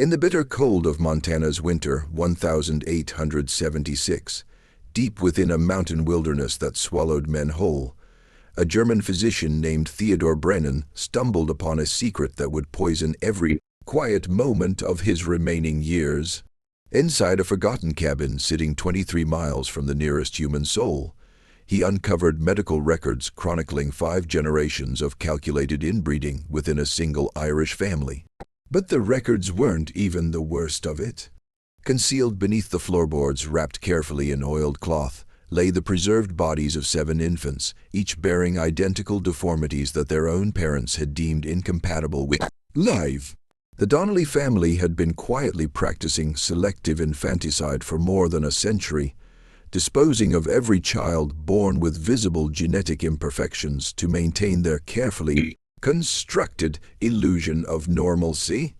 In the bitter cold of Montana's winter 1876, deep within a mountain wilderness that swallowed men whole, a German physician named Theodor Brennan stumbled upon a secret that would poison every quiet moment of his remaining years. Inside a forgotten cabin sitting 23 miles from the nearest human soul, he uncovered medical records chronicling 5 generations of calculated inbreeding within a single Irish family. But the records weren't even the worst of it. Concealed beneath the floorboards, wrapped carefully in oiled cloth, lay the preserved bodies of 7 infants, each bearing identical deformities that their own parents had deemed incompatible with life. The Donnelly family had been quietly practicing selective infanticide for more than a century, disposing of every child born with visible genetic imperfections to maintain their carefully constructed illusion of normalcy.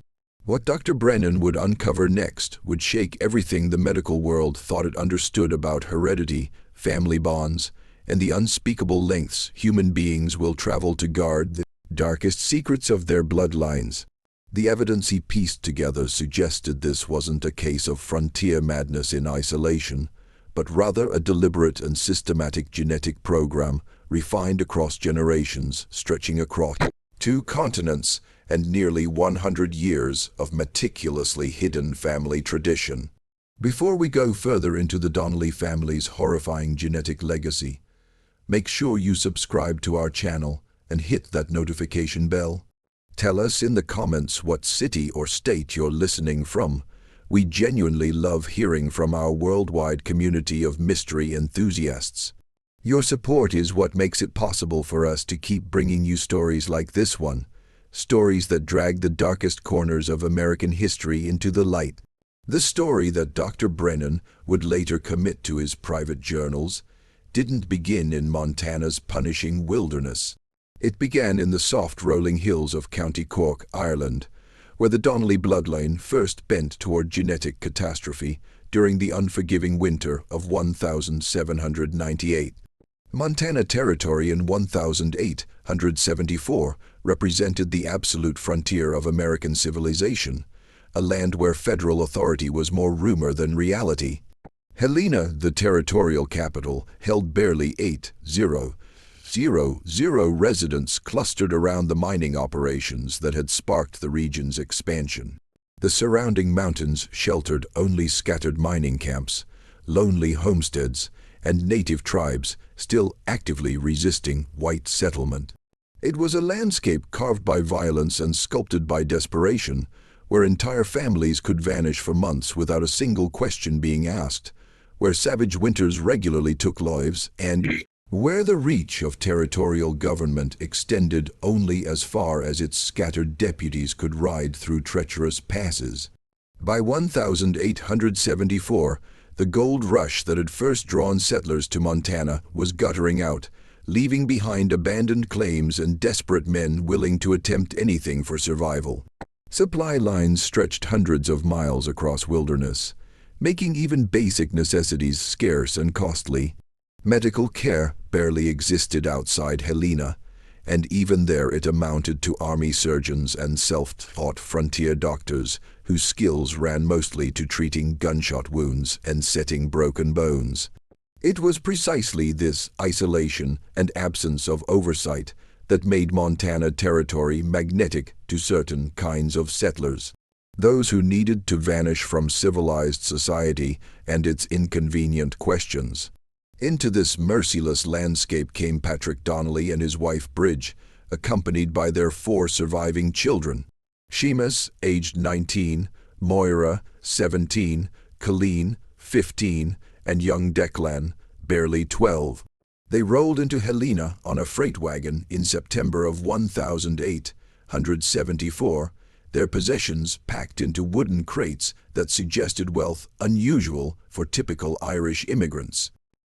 What Dr. Brennan would uncover next would shake everything the medical world thought it understood about heredity, family bonds, and the unspeakable lengths human beings will travel to guard the darkest secrets of their bloodlines. The evidence he pieced together suggested this wasn't a case of frontier madness in isolation, but rather a deliberate and systematic genetic program refined across generations, stretching across 2 continents and nearly 100 years of meticulously hidden family tradition. Before we go further into the Donnelly family's horrifying genetic legacy, make sure you subscribe to our channel and hit that notification bell. Tell us in the comments what city or state you're listening from. We genuinely love hearing from our worldwide community of mystery enthusiasts. Your support is what makes it possible for us to keep bringing you stories like this one, stories that drag the darkest corners of American history into the light. The story that Dr. Brennan would later commit to his private journals didn't begin in Montana's punishing wilderness. It began in the soft rolling hills of County Cork, Ireland, where the Donnelly bloodline first bent toward genetic catastrophe during the unforgiving winter of 1798. Montana Territory in 1874 represented the absolute frontier of American civilization, a land where federal authority was more rumor than reality. Helena, the territorial capital, held barely 8,000 residents clustered around the mining operations that had sparked the region's expansion. The surrounding mountains sheltered only scattered mining camps, lonely homesteads, and native tribes still actively resisting white settlement. It was a landscape carved by violence and sculpted by desperation, where entire families could vanish for months without a single question being asked, where savage winters regularly took lives, and where the reach of territorial government extended only as far as its scattered deputies could ride through treacherous passes. By 1874, the gold rush that had first drawn settlers to Montana was guttering out, leaving behind abandoned claims and desperate men willing to attempt anything for survival. Supply lines stretched hundreds of miles across wilderness, making even basic necessities scarce and costly. Medical care barely existed outside Helena, and even there it amounted to army surgeons and self-taught frontier doctors whose skills ran mostly to treating gunshot wounds and setting broken bones. It was precisely this isolation and absence of oversight that made Montana Territory magnetic to certain kinds of settlers, those who needed to vanish from civilized society and its inconvenient questions. Into this merciless landscape came Patrick Donnelly and his wife Bridge, accompanied by their 4 surviving children: Seamus, aged 19, Moira, 17, Colleen, 15, and young Declan, barely 12. They rolled into Helena on a freight wagon in September of 1874, their possessions packed into wooden crates that suggested wealth unusual for typical Irish immigrants.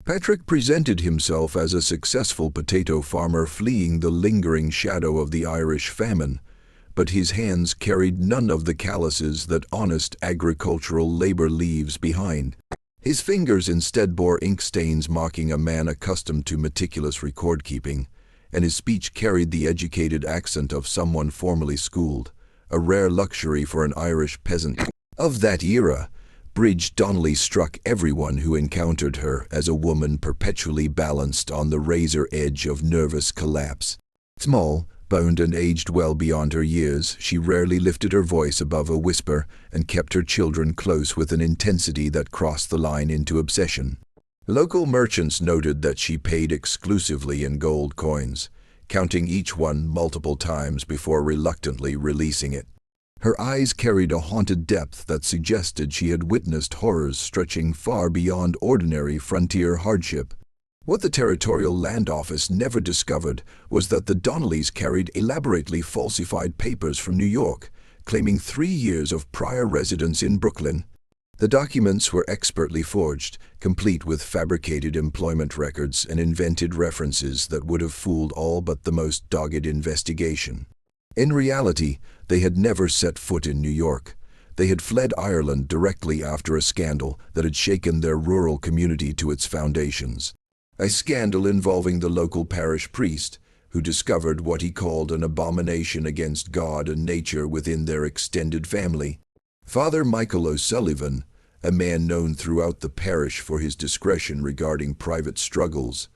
Patrick presented himself as a successful potato farmer fleeing the lingering shadow of the Irish famine, but his hands carried none of the calluses that honest agricultural labor leaves behind. His fingers instead bore ink stains marking a man accustomed to meticulous record-keeping, and his speech carried the educated accent of someone formally schooled, a rare luxury for an Irish peasant of that era. Bridge Donnelly struck everyone who encountered her as a woman perpetually balanced on the razor edge of nervous collapse. Small, boned and aged well beyond her years, she rarely lifted her voice above a whisper and kept her children close with an intensity that crossed the line into obsession. Local merchants noted that she paid exclusively in gold coins, counting each one multiple times before reluctantly releasing it. Her eyes carried a haunted depth that suggested she had witnessed horrors stretching far beyond ordinary frontier hardship. What the Territorial Land Office never discovered was that the Donnellys carried elaborately falsified papers from New York, claiming 3 years of prior residence in Brooklyn. The documents were expertly forged, complete with fabricated employment records and invented references that would have fooled all but the most dogged investigation. In reality, they had never set foot in New York. They had fled Ireland directly after a scandal that had shaken their rural community to its foundations. A scandal involving the local parish priest, who discovered what he called an abomination against God and nature within their extended family. Father Michael O'Sullivan, a man known throughout the parish for his discretion regarding private struggles,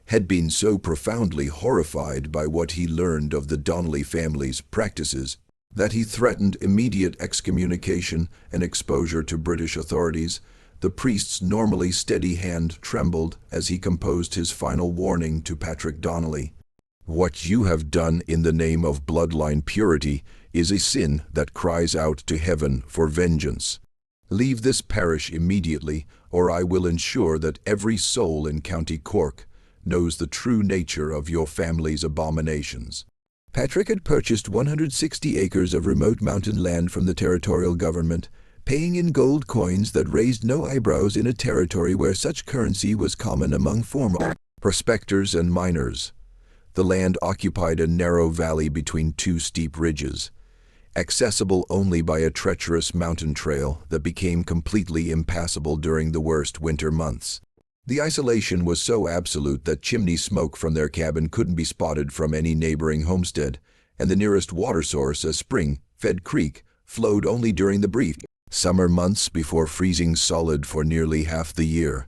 had been so profoundly horrified by what he learned of the Donnelly family's practices that he threatened immediate excommunication and exposure to British authorities. The priest's normally steady hand trembled as he composed his final warning to Patrick Donnelly. "What you have done in the name of bloodline purity is a sin that cries out to heaven for vengeance. Leave this parish immediately, or I will ensure that every soul in County Cork knows the true nature of your family's abominations." Patrick had purchased 160 acres of remote mountain land from the territorial government, paying in gold coins that raised no eyebrows in a territory where such currency was common among former prospectors and miners. The land occupied a narrow valley between 2 steep ridges, accessible only by a treacherous mountain trail that became completely impassable during the worst winter months. The isolation was so absolute that chimney smoke from their cabin couldn't be spotted from any neighboring homestead, and the nearest water source, a spring-fed creek, flowed only during the brief summer months before freezing solid for nearly half the year.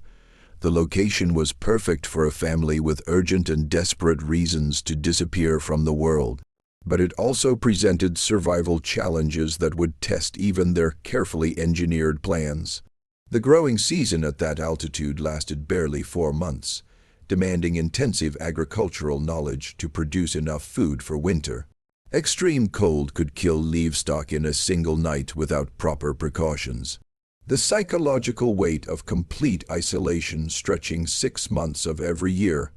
The location was perfect for a family with urgent and desperate reasons to disappear from the world. But it also presented survival challenges that would test even their carefully engineered plans. The growing season at that altitude lasted barely 4 months, demanding intensive agricultural knowledge to produce enough food for winter. Extreme cold could kill livestock in a single night without proper precautions. The psychological weight of complete isolation, stretching 6 months of every year,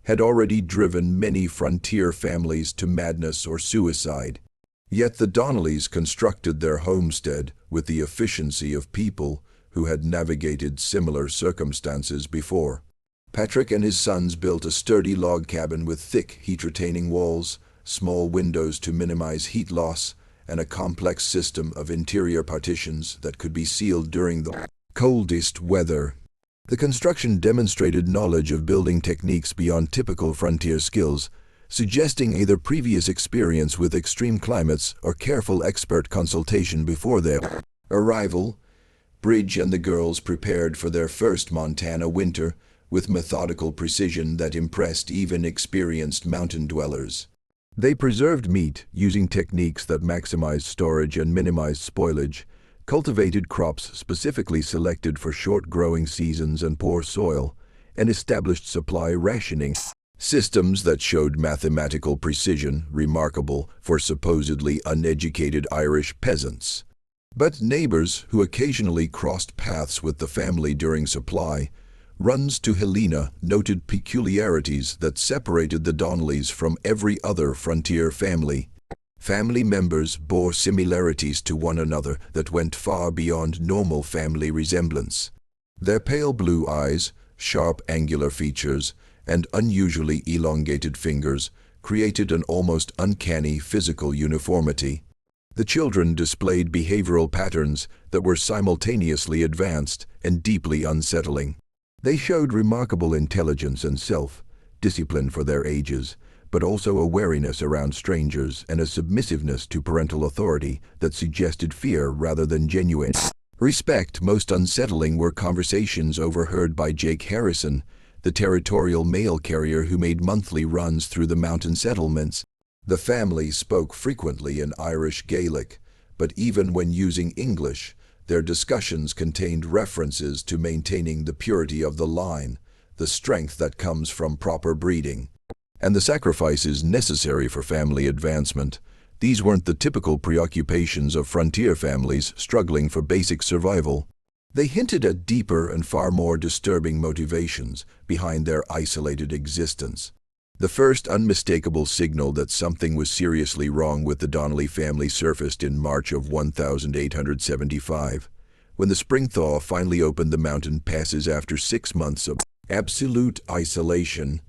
had already driven many frontier families to madness or suicide. Yet the Donnellys constructed their homestead with the efficiency of people who had navigated similar circumstances before. Patrick and his sons built a sturdy log cabin with thick, heat-retaining walls, small windows to minimize heat loss, and a complex system of interior partitions that could be sealed during the coldest weather. The construction demonstrated knowledge of building techniques beyond typical frontier skills, suggesting either previous experience with extreme climates or careful expert consultation before their arrival. Bridge and the girls prepared for their first Montana winter with methodical precision that impressed even experienced mountain dwellers. They preserved meat using techniques that maximized storage and minimized spoilage, cultivated crops specifically selected for short growing seasons and poor soil, and established supply rationing systems that showed mathematical precision remarkable for supposedly uneducated Irish peasants. But neighbors who occasionally crossed paths with the family during supply runs to Helena noted peculiarities that separated the Donnellys from every other frontier family. Family members bore similarities to one another that went far beyond normal family resemblance. Their pale blue eyes, sharp angular features, and unusually elongated fingers created an almost uncanny physical uniformity. The children displayed behavioral patterns that were simultaneously advanced and deeply unsettling. They showed remarkable intelligence and self-discipline for their ages, but also a wariness around strangers and a submissiveness to parental authority that suggested fear rather than genuine respect. Most unsettling were conversations overheard by Jake Harrison, the territorial mail carrier who made monthly runs through the mountain settlements. The family spoke frequently in Irish Gaelic, but even when using English, their discussions contained references to maintaining the purity of the line, the strength that comes from proper breeding, and the sacrifices necessary for family advancement. These weren't the typical preoccupations of frontier families struggling for basic survival. They hinted at deeper and far more disturbing motivations behind their isolated existence. The first unmistakable signal that something was seriously wrong with the Donnelly family surfaced in March of 1875, when the spring thaw finally opened the mountain passes after 6 months of absolute isolation.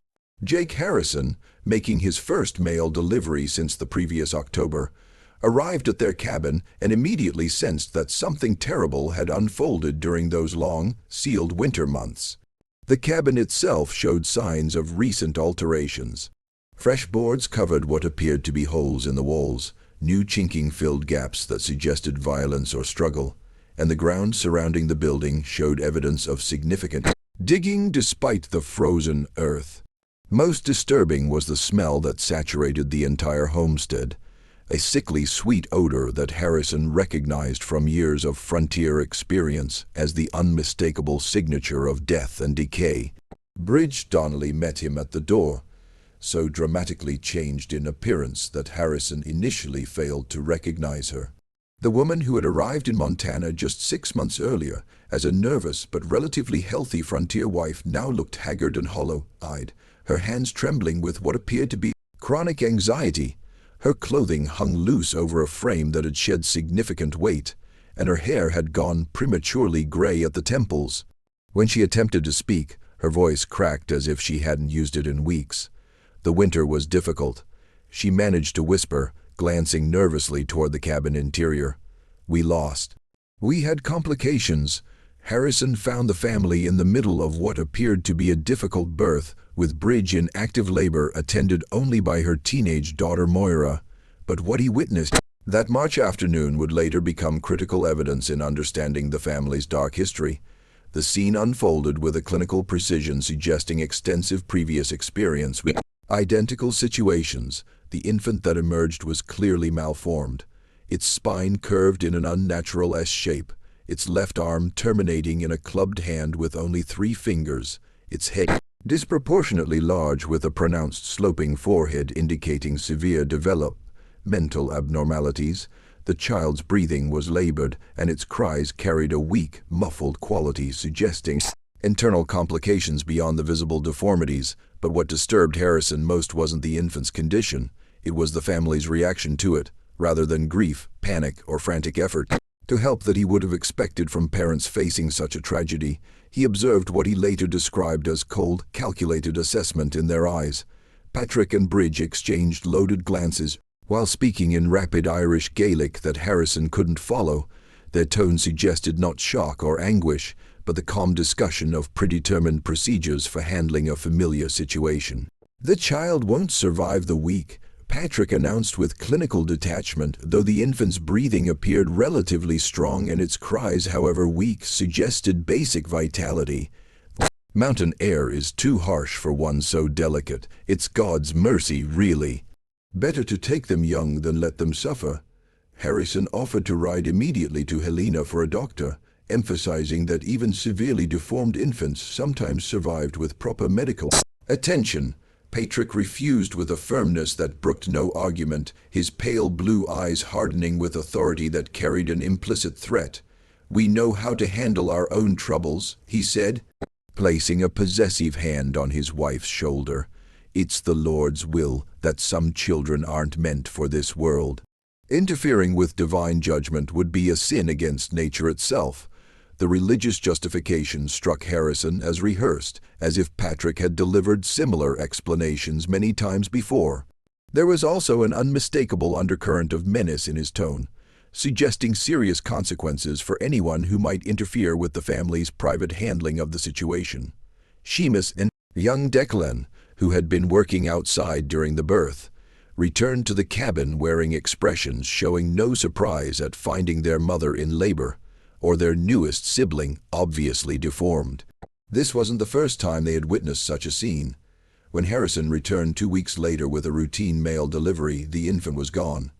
Jake Harrison, making his first mail delivery since the previous October, arrived at their cabin and immediately sensed that something terrible had unfolded during those long, sealed winter months. The cabin itself showed signs of recent alterations. Fresh boards covered what appeared to be holes in the walls, new chinking filled gaps that suggested violence or struggle, and the ground surrounding the building showed evidence of significant digging despite the frozen earth. Most disturbing was the smell that saturated the entire homestead, a sickly sweet odor that Harrison recognized from years of frontier experience as the unmistakable signature of death and decay. Bridge Donnelly met him at the door, so dramatically changed in appearance that Harrison initially failed to recognize her. The woman who had arrived in Montana just 6 months earlier as a nervous but relatively healthy frontier wife now looked haggard and hollow-eyed, her hands trembling with what appeared to be chronic anxiety. Her clothing hung loose over a frame that had shed significant weight, and her hair had gone prematurely gray at the temples. When she attempted to speak, her voice cracked as if she hadn't used it in weeks. The winter was difficult. She managed to whisper, glancing nervously toward the cabin interior. "We lost. We had complications." Harrison found the family in the middle of what appeared to be a difficult birth, with Bridge in active labor attended only by her teenage daughter Moira. But what he witnessed that March afternoon would later become critical evidence in understanding the family's dark history. The scene unfolded with a clinical precision suggesting extensive previous experience with identical situations. The infant that emerged was clearly malformed, its spine curved in an unnatural S shape, its left arm terminating in a clubbed hand with only 3 fingers, its head disproportionately large with a pronounced sloping forehead indicating severe developmental abnormalities. The child's breathing was labored, and its cries carried a weak, muffled quality suggesting internal complications beyond the visible deformities. But what disturbed Harrison most wasn't the infant's condition, it was the family's reaction to it, rather than grief, panic, or frantic effort to help that he would have expected from parents facing such a tragedy. He observed what he later described as cold, calculated assessment in their eyes. Patrick and Bridge exchanged loaded glances, while speaking in rapid Irish Gaelic that Harrison couldn't follow. Their tone suggested not shock or anguish, but the calm discussion of predetermined procedures for handling a familiar situation. "The child won't survive the week," Patrick announced with clinical detachment, though the infant's breathing appeared relatively strong and its cries, however weak, suggested basic vitality. "Mountain air is too harsh for one so delicate. It's God's mercy, really. Better to take them young than let them suffer." Harrison offered to ride immediately to Helena for a doctor, emphasizing that even severely deformed infants sometimes survived with proper medical attention. Patrick refused with a firmness that brooked no argument, his pale blue eyes hardening with authority that carried an implicit threat. "We know how to handle our own troubles," he said, placing a possessive hand on his wife's shoulder. "It's the Lord's will that some children aren't meant for this world." Interfering with divine judgment would be a sin against nature itself. The religious justification struck Harrison as rehearsed, as if Patrick had delivered similar explanations many times before. There was also an unmistakable undercurrent of menace in his tone, suggesting serious consequences for anyone who might interfere with the family's private handling of the situation. Seamus and young Declan, who had been working outside during the birth, returned to the cabin wearing expressions showing no surprise at finding their mother in labor, or their newest sibling obviously deformed. This wasn't the first time they had witnessed such a scene. When Harrison returned 2 weeks later with a routine mail delivery, the infant was gone.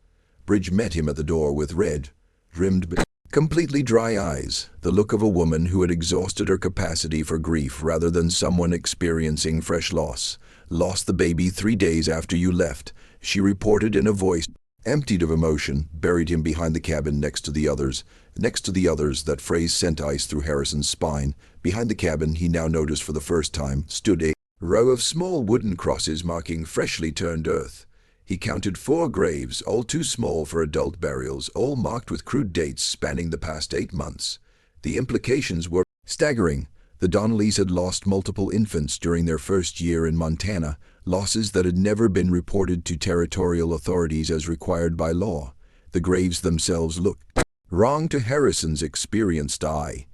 Bridge met him at the door with red-rimmed, completely dry eyes, the look of a woman who had exhausted her capacity for grief rather than someone experiencing fresh loss. "Lost the baby 3 days after you left," she reported in a voice emptied of emotion. "Buried him behind the cabin next to the others." Next to the others, that phrase sent ice through Harrison's spine. Behind the cabin, he now noticed for the first time, stood a row of small wooden crosses marking freshly turned earth. He counted 4 graves, all too small for adult burials, all marked with crude dates spanning the past 8 months. The implications were staggering. The Donnellys had lost multiple infants during their first year in Montana, losses that had never been reported to territorial authorities as required by law. The graves themselves looked wrong to Harrison's experienced eye.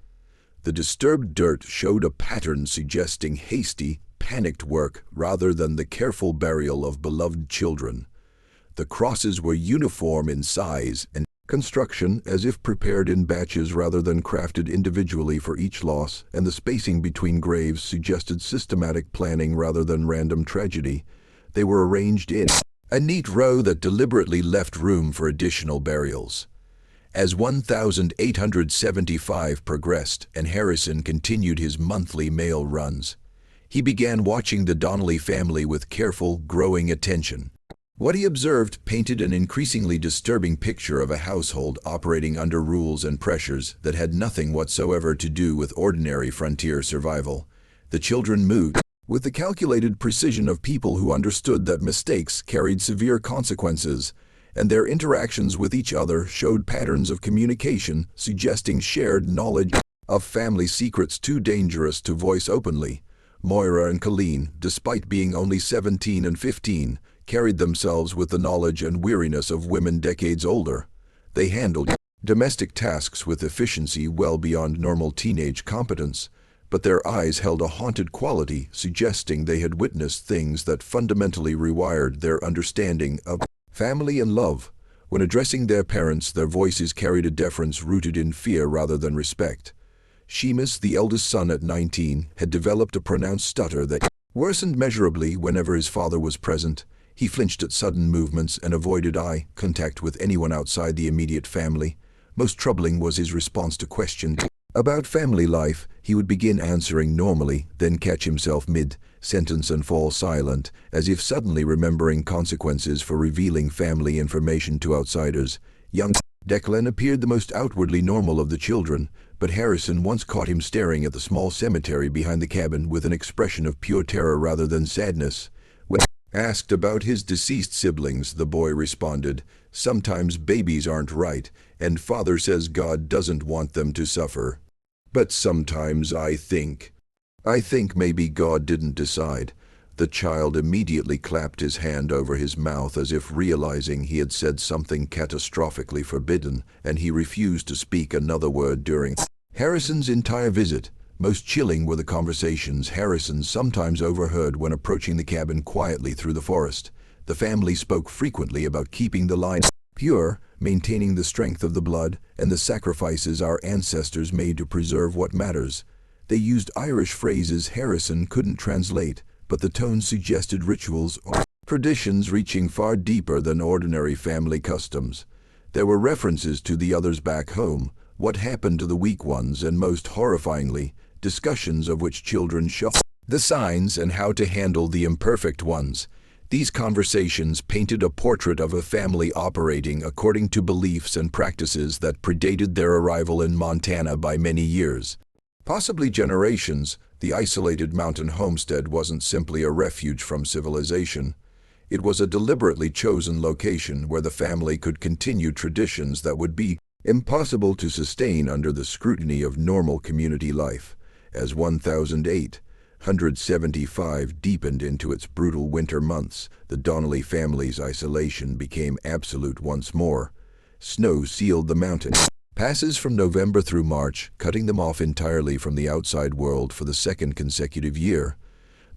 The disturbed dirt showed a pattern suggesting hasty, panicked work rather than the careful burial of beloved children. The crosses were uniform in size and construction, as if prepared in batches rather than crafted individually for each loss, and the spacing between graves suggested systematic planning rather than random tragedy. They were arranged in a neat row that deliberately left room for additional burials. As 1875 progressed and Harrison continued his monthly mail runs, he began watching the Donnelly family with careful, growing attention. What he observed painted an increasingly disturbing picture of a household operating under rules and pressures that had nothing whatsoever to do with ordinary frontier survival. The children moved with the calculated precision of people who understood that mistakes carried severe consequences, and their interactions with each other showed patterns of communication suggesting shared knowledge of family secrets too dangerous to voice openly. Moira and Colleen, despite being only 17 and 15, carried themselves with the knowledge and weariness of women decades older. They handled domestic tasks with efficiency well beyond normal teenage competence, but their eyes held a haunted quality, suggesting they had witnessed things that fundamentally rewired their understanding of family and love. When addressing their parents, their voices carried a deference rooted in fear rather than respect. Seamus, the eldest son at 19, had developed a pronounced stutter that worsened measurably whenever his father was present. He flinched at sudden movements and avoided eye contact with anyone outside the immediate family. Most troubling was his response to questions about family life. He would begin answering normally, then catch himself mid-sentence and fall silent, as if suddenly remembering consequences for revealing family information to outsiders. Young Declan appeared the most outwardly normal of the children, but Harrison once caught him staring at the small cemetery behind the cabin with an expression of pure terror rather than sadness. When asked about his deceased siblings, the boy responded, "Sometimes babies aren't right, and Father says God doesn't want them to suffer. But sometimes I think maybe God didn't decide." The child immediately clapped his hand over his mouth as if realizing he had said something catastrophically forbidden, and he refused to speak another word during Harrison's entire visit. Most chilling were the conversations Harrison sometimes overheard when approaching the cabin quietly through the forest. The family spoke frequently about keeping the line pure, maintaining the strength of the blood, and the sacrifices our ancestors made to preserve what matters. They used Irish phrases Harrison couldn't translate, but the tone suggested rituals or traditions reaching far deeper than ordinary family customs. There were references to the others back home, what happened to the weak ones, and most horrifyingly, discussions of which children show the signs and how to handle the imperfect ones. These conversations painted a portrait of a family operating according to beliefs and practices that predated their arrival in Montana by many years, possibly generations. The isolated mountain homestead wasn't simply a refuge from civilization. It was a deliberately chosen location where the family could continue traditions that would be impossible to sustain under the scrutiny of normal community life. As 1875 deepened into its brutal winter months, the Donnelly family's isolation became absolute once more. Snow sealed the mountain passes from November through March, cutting them off entirely from the outside world for the second consecutive year.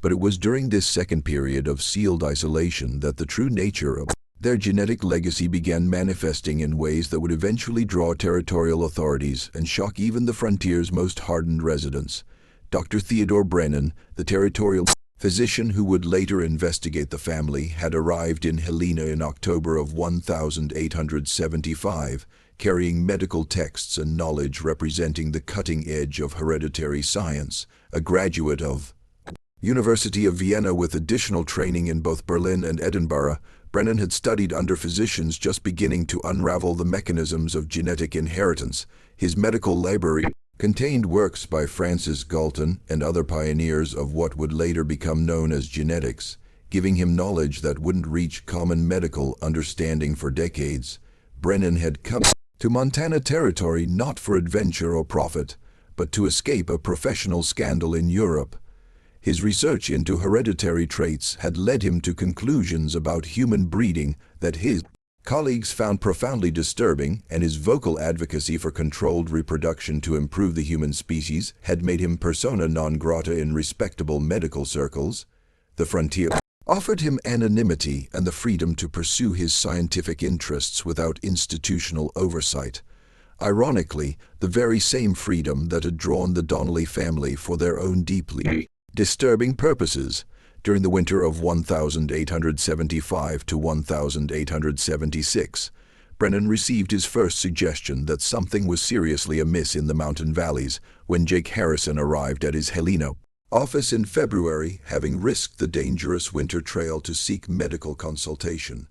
But it was during this second period of sealed isolation that the true nature of their genetic legacy began manifesting in ways that would eventually draw territorial authorities and shock even the frontier's most hardened residents. Dr. Theodore Brennan, the territorial physician who would later investigate the family, had arrived in Helena in October of 1875, carrying medical texts and knowledge representing the cutting edge of hereditary science. A graduate of University of Vienna with additional training in both Berlin and Edinburgh, Brennan had studied under physicians just beginning to unravel the mechanisms of genetic inheritance. His medical library contained works by Francis Galton and other pioneers of what would later become known as genetics, giving him knowledge that wouldn't reach common medical understanding for decades. Brennan had come to Montana Territory not for adventure or profit, but to escape a professional scandal in Europe. His research into hereditary traits had led him to conclusions about human breeding that his colleagues found profoundly disturbing, and his vocal advocacy for controlled reproduction to improve the human species had made him persona non grata in respectable medical circles. The frontier offered him anonymity and the freedom to pursue his scientific interests without institutional oversight. Ironically, the very same freedom that had drawn the Donnelly family for their own deeply disturbing purposes. During the winter of 1875 to 1876, Brennan received his first suggestion that something was seriously amiss in the mountain valleys when Jake Harrison arrived at his Helena office in February, having risked the dangerous winter trail to seek medical consultation.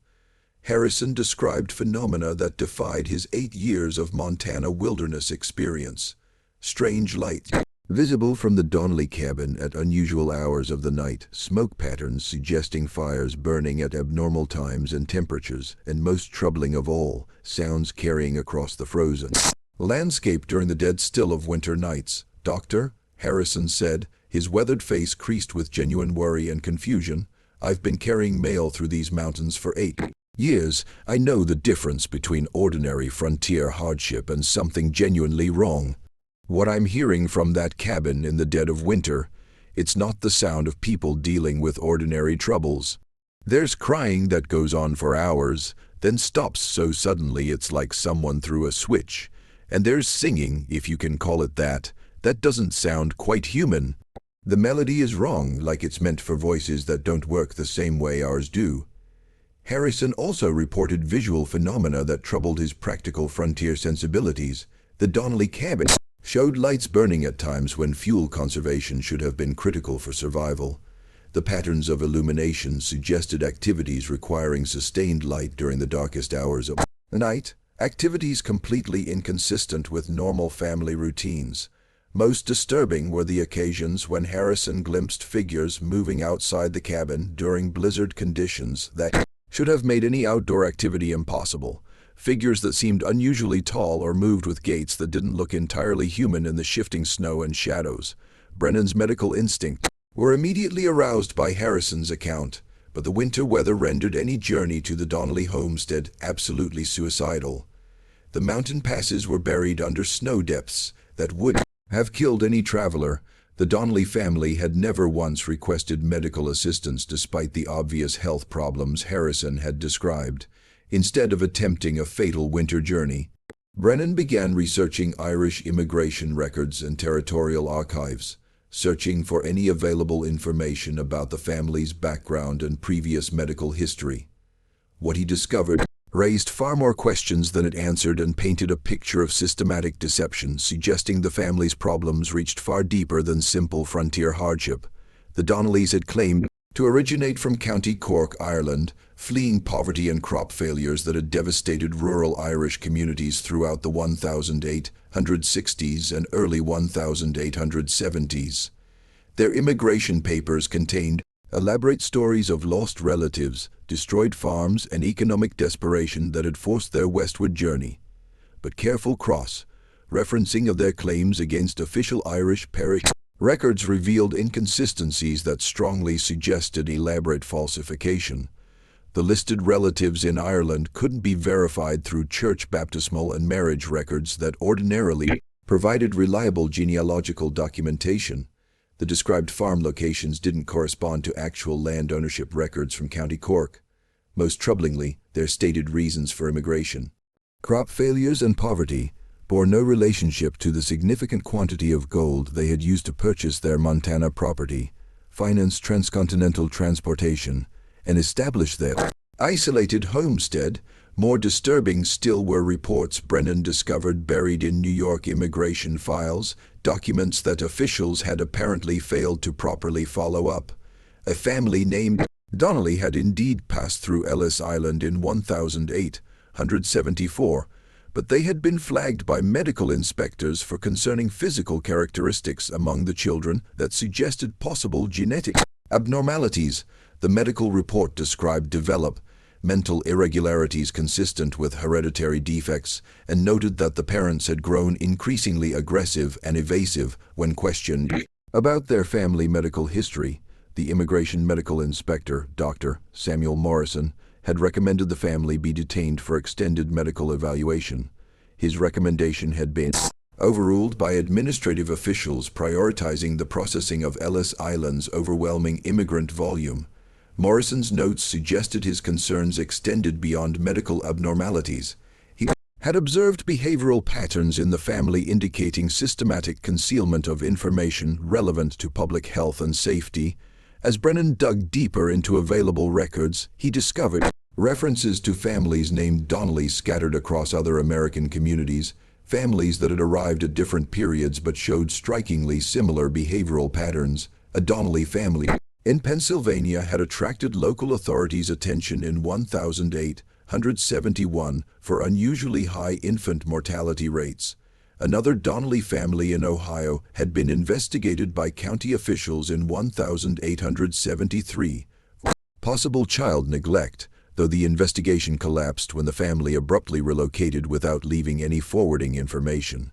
Harrison described phenomena that defied his 8 years of Montana wilderness experience. Strange lights visible from the Donnelly cabin at unusual hours of the night, smoke patterns suggesting fires burning at abnormal times and temperatures, and most troubling of all, sounds carrying across the frozen landscape during the dead still of winter nights. "Doctor," Harrison said, his weathered face creased with genuine worry and confusion, "I've been carrying mail through these mountains for 8 years. I know the difference between ordinary frontier hardship and something genuinely wrong. What I'm hearing from that cabin in the dead of winter, it's not the sound of people dealing with ordinary troubles. There's crying that goes on for hours, then stops so suddenly it's like someone threw a switch. And there's singing, if you can call it that doesn't sound quite human. The melody is wrong, like it's meant for voices that don't work the same way ours do." Harrison also reported visual phenomena that troubled his practical frontier sensibilities. The Donnelly cabin showed lights burning at times when fuel conservation should have been critical for survival. The patterns of illumination suggested activities requiring sustained light during the darkest hours of the night, activities completely inconsistent with normal family routines. Most disturbing were the occasions when Harrison glimpsed figures moving outside the cabin during blizzard conditions that should have made any outdoor activity impossible. Figures that seemed unusually tall or moved with gaits that didn't look entirely human in the shifting snow and shadows. Brennan's medical instincts were immediately aroused by Harrison's account, but the winter weather rendered any journey to the Donnelly homestead absolutely suicidal. The mountain passes were buried under snow depths that would have killed any traveler. The Donnelly family had never once requested medical assistance despite the obvious health problems Harrison had described. Instead of attempting a fatal winter journey, Brennan began researching Irish immigration records and territorial archives, searching for any available information about the family's background and previous medical history. What he discovered raised far more questions than it answered and painted a picture of systematic deception, suggesting the family's problems reached far deeper than simple frontier hardship. The Donnellys had claimed to originate from County Cork, Ireland, fleeing poverty and crop failures that had devastated rural Irish communities throughout the 1860s and early 1870s. Their immigration papers contained elaborate stories of lost relatives, destroyed farms, and economic desperation that had forced their westward journey. But careful cross-referencing of their claims against official Irish parish records revealed inconsistencies that strongly suggested elaborate falsification. The listed relatives in Ireland couldn't be verified through church baptismal and marriage records that ordinarily provided reliable genealogical documentation. The described farm locations didn't correspond to actual land ownership records from County Cork. Most troublingly, their stated reasons for immigration, crop failures and poverty, bore no relationship to the significant quantity of gold they had used to purchase their Montana property, finance transcontinental transportation, and establish their isolated homestead. More disturbing still were reports Brennan discovered buried in New York immigration files, documents that officials had apparently failed to properly follow up. A family named Donnelly had indeed passed through Ellis Island in 1874, but they had been flagged by medical inspectors for concerning physical characteristics among the children that suggested possible genetic abnormalities. The medical report described developmental irregularities consistent with hereditary defects and noted that the parents had grown increasingly aggressive and evasive when questioned about their family medical history. The immigration medical inspector, Dr. Samuel Morrison, had recommended the family be detained for extended medical evaluation. His recommendation had been overruled by administrative officials prioritizing the processing of Ellis Island's overwhelming immigrant volume. Morrison's notes suggested his concerns extended beyond medical abnormalities. He had observed behavioral patterns in the family indicating systematic concealment of information relevant to public health and safety. As Brennan dug deeper into available records, he discovered references to families named Donnelly scattered across other American communities, families that had arrived at different periods but showed strikingly similar behavioral patterns. A Donnelly family in Pennsylvania had attracted local authorities' attention in 1871 for unusually high infant mortality rates. Another Donnelly family in Ohio had been investigated by county officials in 1873 for possible child neglect, though the investigation collapsed when the family abruptly relocated without leaving any forwarding information.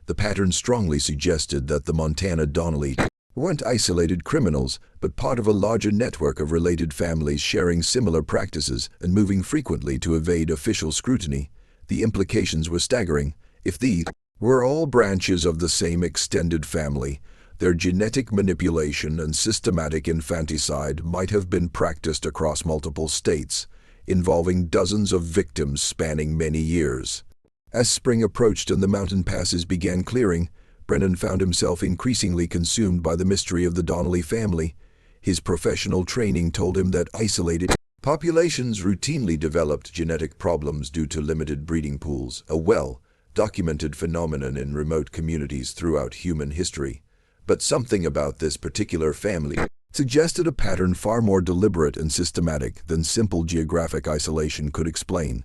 The pattern strongly suggested that the Montana Donnelly weren't isolated criminals, but part of a larger network of related families sharing similar practices and moving frequently to evade official scrutiny. The implications were staggering. If these were all branches of the same extended family, their genetic manipulation and systematic infanticide might have been practiced across multiple states, involving dozens of victims spanning many years. As spring approached and the mountain passes began clearing, Brennan found himself increasingly consumed by the mystery of the Donnelly family. His professional training told him that isolated populations routinely developed genetic problems due to limited breeding pools, a well-documented phenomenon in remote communities throughout human history. But something about this particular family suggested a pattern far more deliberate and systematic than simple geographic isolation could explain.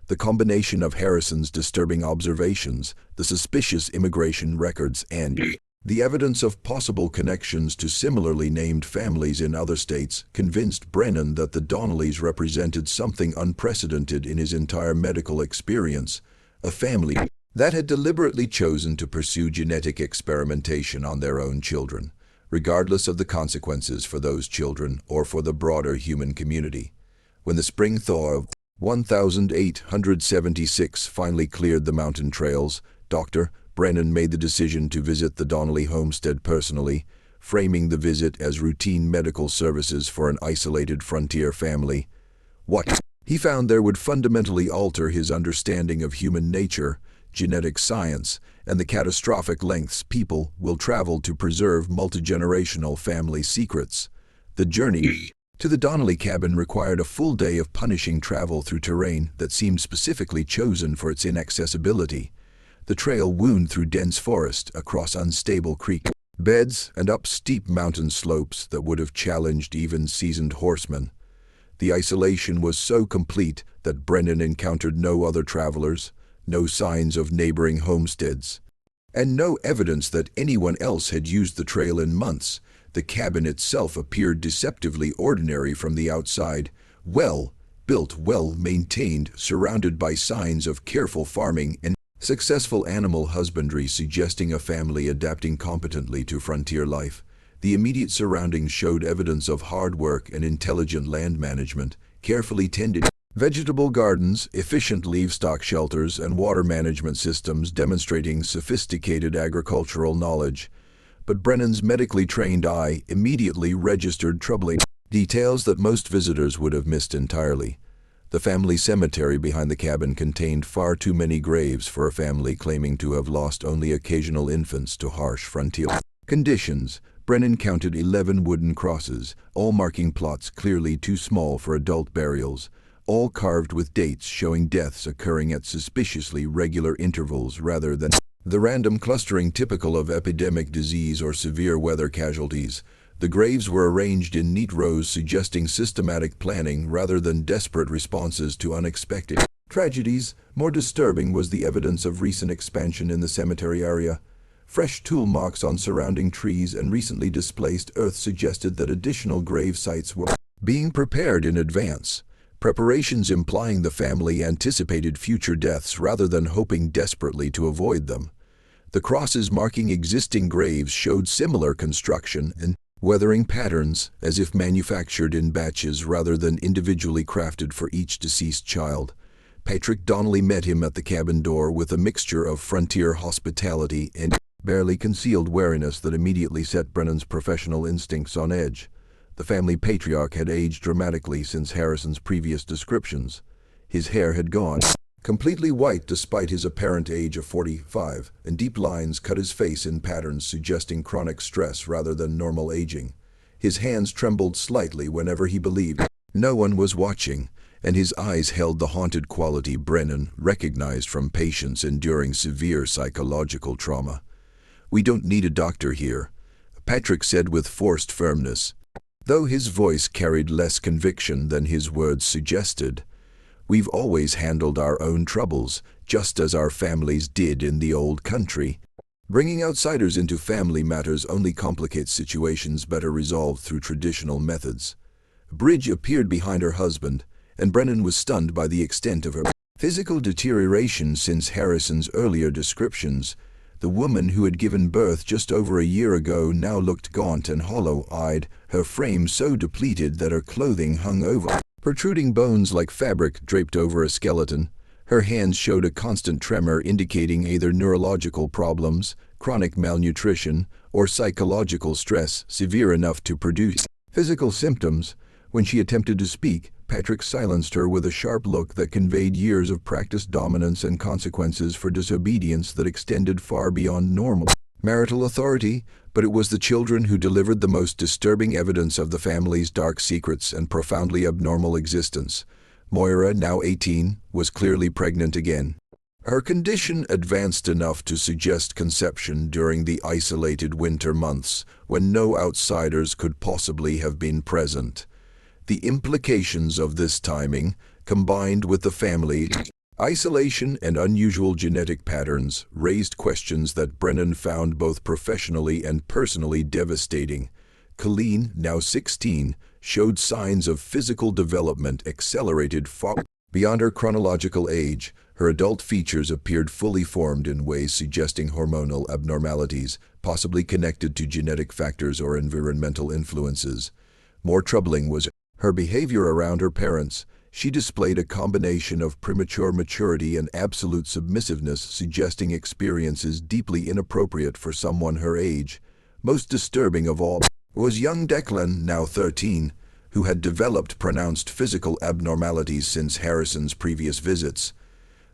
The combination of Harrison's disturbing observations, the suspicious immigration records, and the evidence of possible connections to similarly named families in other states convinced Brennan that the Donnellys represented something unprecedented in his entire medical experience, a family that had deliberately chosen to pursue genetic experimentation on their own children, regardless of the consequences for those children or for the broader human community. When the spring thaw of 1876 finally cleared the mountain trails, Dr. Brennan made the decision to visit the Donnelly homestead personally, framing the visit as routine medical services for an isolated frontier family. What he found there would fundamentally alter his understanding of human nature, genetic science, and the catastrophic lengths people will travel to preserve multigenerational family secrets. The journey to the Donnelly cabin required a full day of punishing travel through terrain that seemed specifically chosen for its inaccessibility. The trail wound through dense forest, across unstable creek beds, and up steep mountain slopes that would have challenged even seasoned horsemen. The isolation was so complete that Brennan encountered no other travelers, no signs of neighboring homesteads, and no evidence that anyone else had used the trail in months. The cabin itself appeared deceptively ordinary from the outside, well-built, well-maintained, surrounded by signs of careful farming and successful animal husbandry suggesting a family adapting competently to frontier life. The immediate surroundings showed evidence of hard work and intelligent land management, carefully tended vegetable gardens, efficient livestock shelters, and water management systems demonstrating sophisticated agricultural knowledge. but Brennan's medically trained eye immediately registered troubling details that most visitors would have missed entirely. The family cemetery behind the cabin contained far too many graves for a family claiming to have lost only occasional infants to harsh frontier conditions. Brennan counted 11 wooden crosses, all marking plots clearly too small for adult burials, all carved with dates showing deaths occurring at suspiciously regular intervals rather than the random clustering typical of epidemic disease or severe weather casualties. The graves were arranged in neat rows suggesting systematic planning rather than desperate responses to unexpected tragedies. More disturbing was the evidence of recent expansion in the cemetery area. Fresh tool marks on surrounding trees and recently displaced earth suggested that additional grave sites were being prepared in advance, preparations implying the family anticipated future deaths rather than hoping desperately to avoid them. The crosses marking existing graves showed similar construction and weathering patterns, as if manufactured in batches rather than individually crafted for each deceased child. Patrick Donnelly met him at the cabin door with a mixture of frontier hospitality and barely concealed wariness that immediately set Brennan's professional instincts on edge. The family patriarch had aged dramatically since Harrison's previous descriptions. His hair had gone completely white despite his apparent age of 45, and deep lines cut his face in patterns suggesting chronic stress rather than normal aging. His hands trembled slightly whenever he believed no one was watching, and his eyes held the haunted quality Brennan recognized from patients enduring severe psychological trauma. "We don't need a doctor here," Patrick said with forced firmness, though his voice carried less conviction than his words suggested. "We've always handled our own troubles, just as our families did in the old country. Bringing outsiders into family matters only complicates situations better resolved through traditional methods." Bridge appeared behind her husband, and Brennan was stunned by the extent of her physical deterioration since Harrison's earlier descriptions. The woman who had given birth just over a year ago now looked gaunt and hollow-eyed, her frame so depleted that her clothing hung over protruding bones like fabric draped over a skeleton. Her hands showed a constant tremor indicating either neurological problems, chronic malnutrition, or psychological stress severe enough to produce physical symptoms. When she attempted to speak, Patrick silenced her with a sharp look that conveyed years of practiced dominance and consequences for disobedience that extended far beyond normal marital authority. But it was the children who delivered the most disturbing evidence of the family's dark secrets and profoundly abnormal existence. Moira, now 18, was clearly pregnant again. Her condition advanced enough to suggest conception during the isolated winter months, when no outsiders could possibly have been present. The implications of this timing, combined with the family isolation and unusual genetic patterns, raised questions that Brennan found both professionally and personally devastating. Colleen, now 16, showed signs of physical development accelerated far beyond her chronological age. Her adult features appeared fully formed in ways suggesting hormonal abnormalities, possibly connected to genetic factors or environmental influences. More troubling was her behavior around her parents. She displayed a combination of premature maturity and absolute submissiveness, suggesting experiences deeply inappropriate for someone her age. Most disturbing of all was young Declan, now 13, who had developed pronounced physical abnormalities since Harrison's previous visits.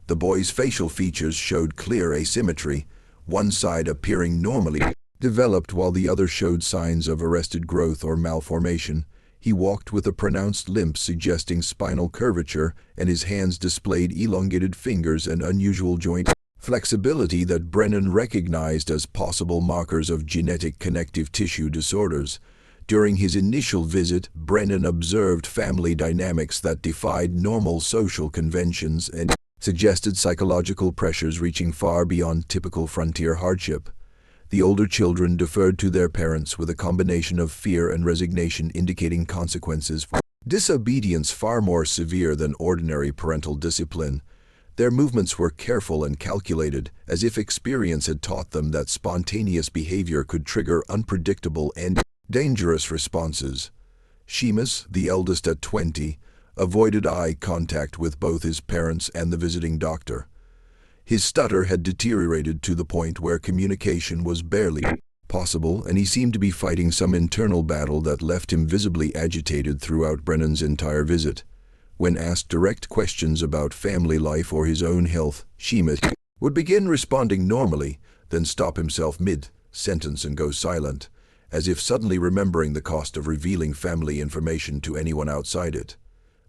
The boy's facial features showed clear asymmetry, one side appearing normally developed while the other showed signs of arrested growth or malformation. He walked with a pronounced limp suggesting spinal curvature, and his hands displayed elongated fingers and unusual joint flexibility that Brennan recognized as possible markers of genetic connective tissue disorders. During his initial visit, Brennan observed family dynamics that defied normal social conventions and suggested psychological pressures reaching far beyond typical frontier hardship. The older children deferred to their parents with a combination of fear and resignation, indicating consequences for disobedience far more severe than ordinary parental discipline. Their movements were careful and calculated, as if experience had taught them that spontaneous behavior could trigger unpredictable and dangerous responses. Seamus, the eldest at 20, avoided eye contact with both his parents and the visiting doctor. His stutter had deteriorated to the point where communication was barely possible, and he seemed to be fighting some internal battle that left him visibly agitated throughout Brennan's entire visit. When asked direct questions about family life or his own health, Seamus would begin responding normally, then stop himself mid-sentence and go silent, as if suddenly remembering the cost of revealing family information to anyone outside it.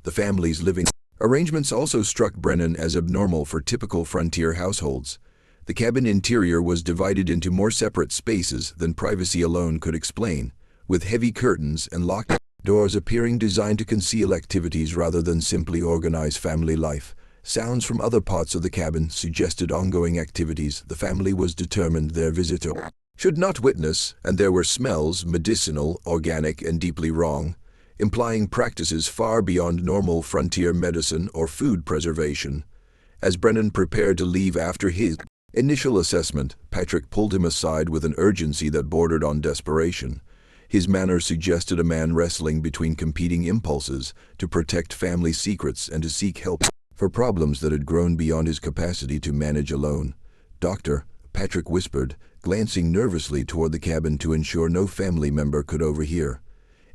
The family's living arrangements also struck Brennan as abnormal for typical frontier households. The cabin interior was divided into more separate spaces than privacy alone could explain, with heavy curtains and locked doors appearing designed to conceal activities rather than simply organize family life. Sounds from other parts of the cabin suggested ongoing activities the family was determined their visitor should not witness, and there were smells, medicinal, organic, and deeply wrong, implying practices far beyond normal frontier medicine or food preservation. As Brennan prepared to leave after his initial assessment, Patrick pulled him aside with an urgency that bordered on desperation. His manner suggested a man wrestling between competing impulses to protect family secrets and to seek help for problems that had grown beyond his capacity to manage alone. "Doctor," Patrick whispered, glancing nervously toward the cabin to ensure no family member could overhear.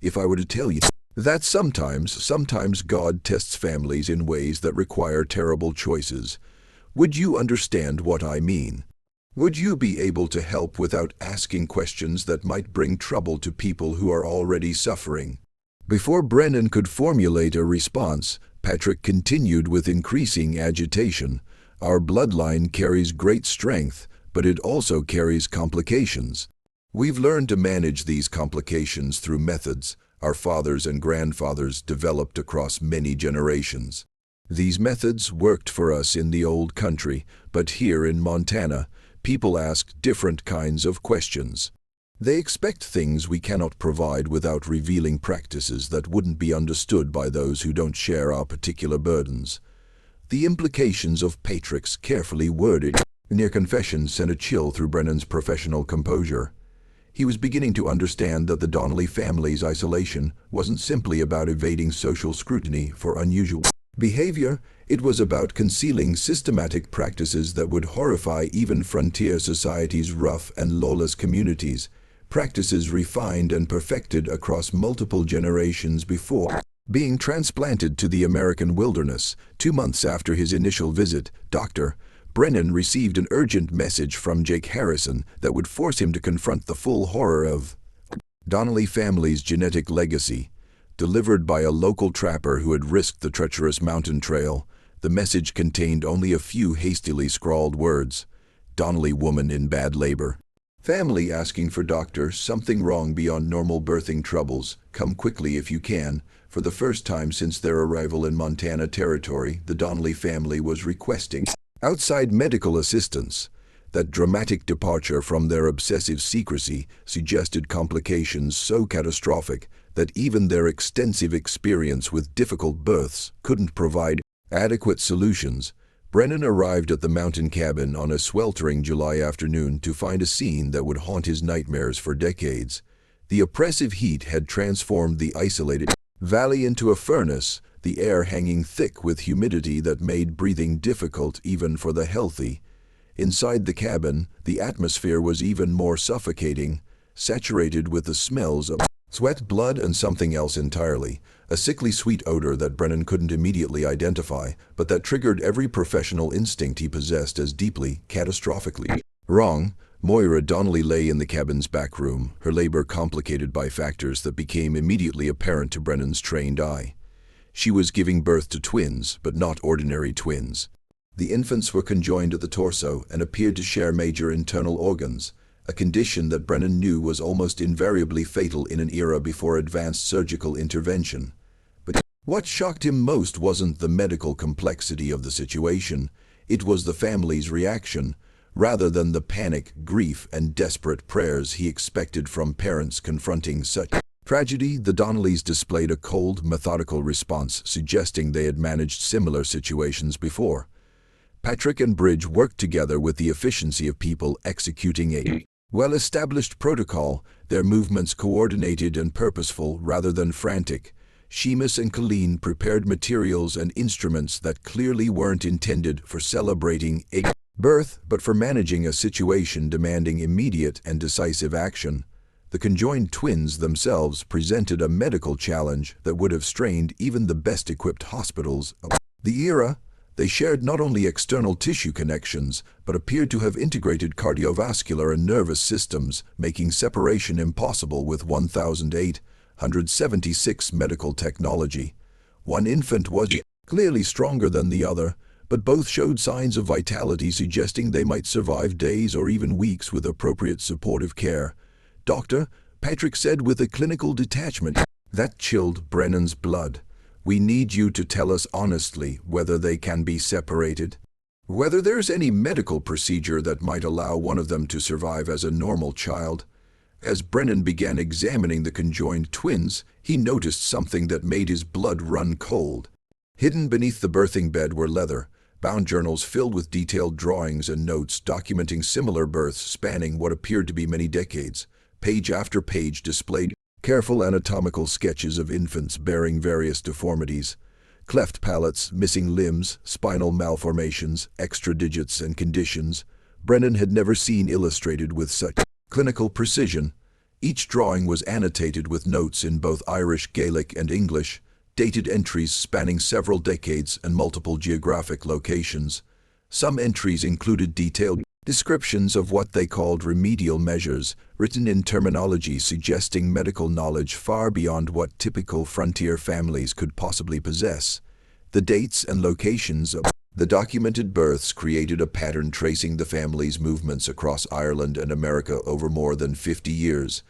"If I were to tell you that sometimes God tests families in ways that require terrible choices, would you understand what I mean? Would you be able to help without asking questions that might bring trouble to people who are already suffering?" Before Brennan could formulate a response, Patrick continued with increasing agitation. "Our bloodline carries great strength, but it also carries complications. We've learned to manage these complications through methods our fathers and grandfathers developed across many generations. These methods worked for us in the old country, but here in Montana, people ask different kinds of questions. They expect things we cannot provide without revealing practices that wouldn't be understood by those who don't share our particular burdens." The implications of Patrick's carefully worded near confession sent a chill through Brennan's professional composure. He was beginning to understand that the Donnelly family's isolation wasn't simply about evading social scrutiny for unusual behavior. It was about concealing systematic practices that would horrify even frontier society's rough and lawless communities, practices refined and perfected across multiple generations before being transplanted to the American wilderness. 2 months after his initial visit, Dr. Brennan received an urgent message from Jake Harrison that would force him to confront the full horror of Donnelly family's genetic legacy. Delivered by a local trapper who had risked the treacherous mountain trail, the message contained only a few hastily scrawled words. "Donnelly woman in bad labor. Family asking for doctor, something wrong beyond normal birthing troubles. Come quickly if you can." For the first time since their arrival in Montana territory, the Donnelly family was requesting outside medical assistance. That dramatic departure from their obsessive secrecy suggested complications so catastrophic that even their extensive experience with difficult births couldn't provide adequate solutions. Brennan arrived at the mountain cabin on a sweltering July afternoon to find a scene that would haunt his nightmares for decades. The oppressive heat had transformed the isolated valley into a furnace, the air hanging thick with humidity that made breathing difficult even for the healthy. Inside the cabin, the atmosphere was even more suffocating, saturated with the smells of sweat, blood, and something else entirely, a sickly sweet odor that Brennan couldn't immediately identify, but that triggered every professional instinct he possessed as deeply, catastrophically wrong. Moira Donnelly lay in the cabin's back room, her labor complicated by factors that became immediately apparent to Brennan's trained eye. She was giving birth to twins, but not ordinary twins. The infants were conjoined at the torso and appeared to share major internal organs, a condition that Brennan knew was almost invariably fatal in an era before advanced surgical intervention. But what shocked him most wasn't the medical complexity of the situation, it was the family's reaction. Rather than the panic, grief, and desperate prayers he expected from parents confronting such tragedy, the Donnellys displayed a cold, methodical response, suggesting they had managed similar situations before. Patrick and Bridge worked together with the efficiency of people executing a well-established protocol, their movements coordinated and purposeful rather than frantic. Seamus and Colleen prepared materials and instruments that clearly weren't intended for celebrating a birth, but for managing a situation demanding immediate and decisive action. The conjoined twins themselves presented a medical challenge that would have strained even the best-equipped hospitals of the era. They shared not only external tissue connections, but appeared to have integrated cardiovascular and nervous systems, making separation impossible with 1,876 medical technology. One infant was clearly stronger than the other, but both showed signs of vitality suggesting they might survive days or even weeks with appropriate supportive care. "Doctor," Patrick said with a clinical detachment that chilled Brennan's blood, "we need you to tell us honestly whether they can be separated. Whether there's any medical procedure that might allow one of them to survive as a normal child." As Brennan began examining the conjoined twins, he noticed something that made his blood run cold. Hidden beneath the birthing bed were leather-bound journals filled with detailed drawings and notes documenting similar births spanning what appeared to be many decades. Page after page displayed careful anatomical sketches of infants bearing various deformities: cleft palates, missing limbs, spinal malformations, extra digits, and conditions Brennan had never seen illustrated with such clinical precision. Each drawing was annotated with notes in both Irish, Gaelic, and English, dated entries spanning several decades and multiple geographic locations. Some entries included detailed descriptions of what they called remedial measures, written in terminology suggesting medical knowledge far beyond what typical frontier families could possibly possess. The dates and locations of the documented births created a pattern tracing the family's movements across Ireland and America over more than 50 years.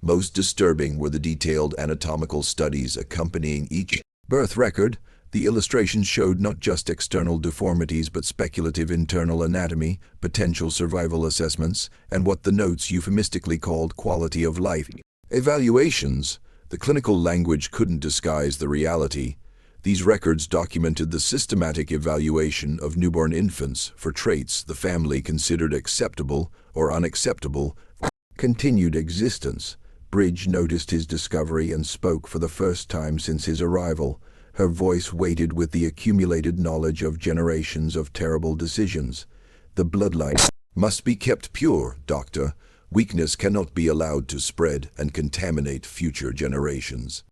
Most disturbing were the detailed anatomical studies accompanying each birth record. The illustrations showed not just external deformities but speculative internal anatomy, potential survival assessments, and what the notes euphemistically called quality of life evaluations. The clinical language couldn't disguise the reality. These records documented the systematic evaluation of newborn infants for traits the family considered acceptable or unacceptable for continued existence. Bridge noticed his discovery and spoke for the first time since his arrival. Her voice weighted with the accumulated knowledge of generations of terrible decisions. "The bloodline must be kept pure, Doctor. Weakness cannot be allowed to spread and contaminate future generations.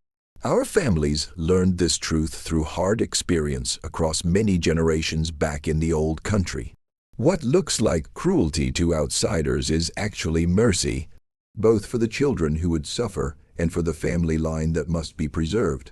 Our families learned this truth through hard experience across many generations back in the old country. What looks like cruelty to outsiders is actually mercy, both for the children who would suffer and for the family line that must be preserved."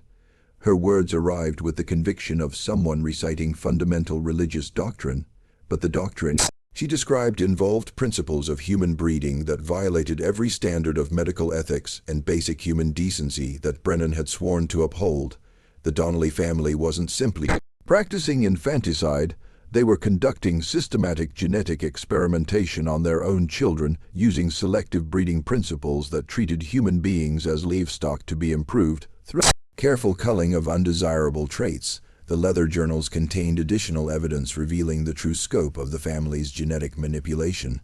Her words arrived with the conviction of someone reciting fundamental religious doctrine, but the doctrine she described involved principles of human breeding that violated every standard of medical ethics and basic human decency that Brennan had sworn to uphold. The Donnelly family wasn't simply practicing infanticide, they were conducting systematic genetic experimentation on their own children using selective breeding principles that treated human beings as livestock to be improved through careful culling of undesirable traits. The leather journals contained additional evidence revealing the true scope of the family's genetic manipulation.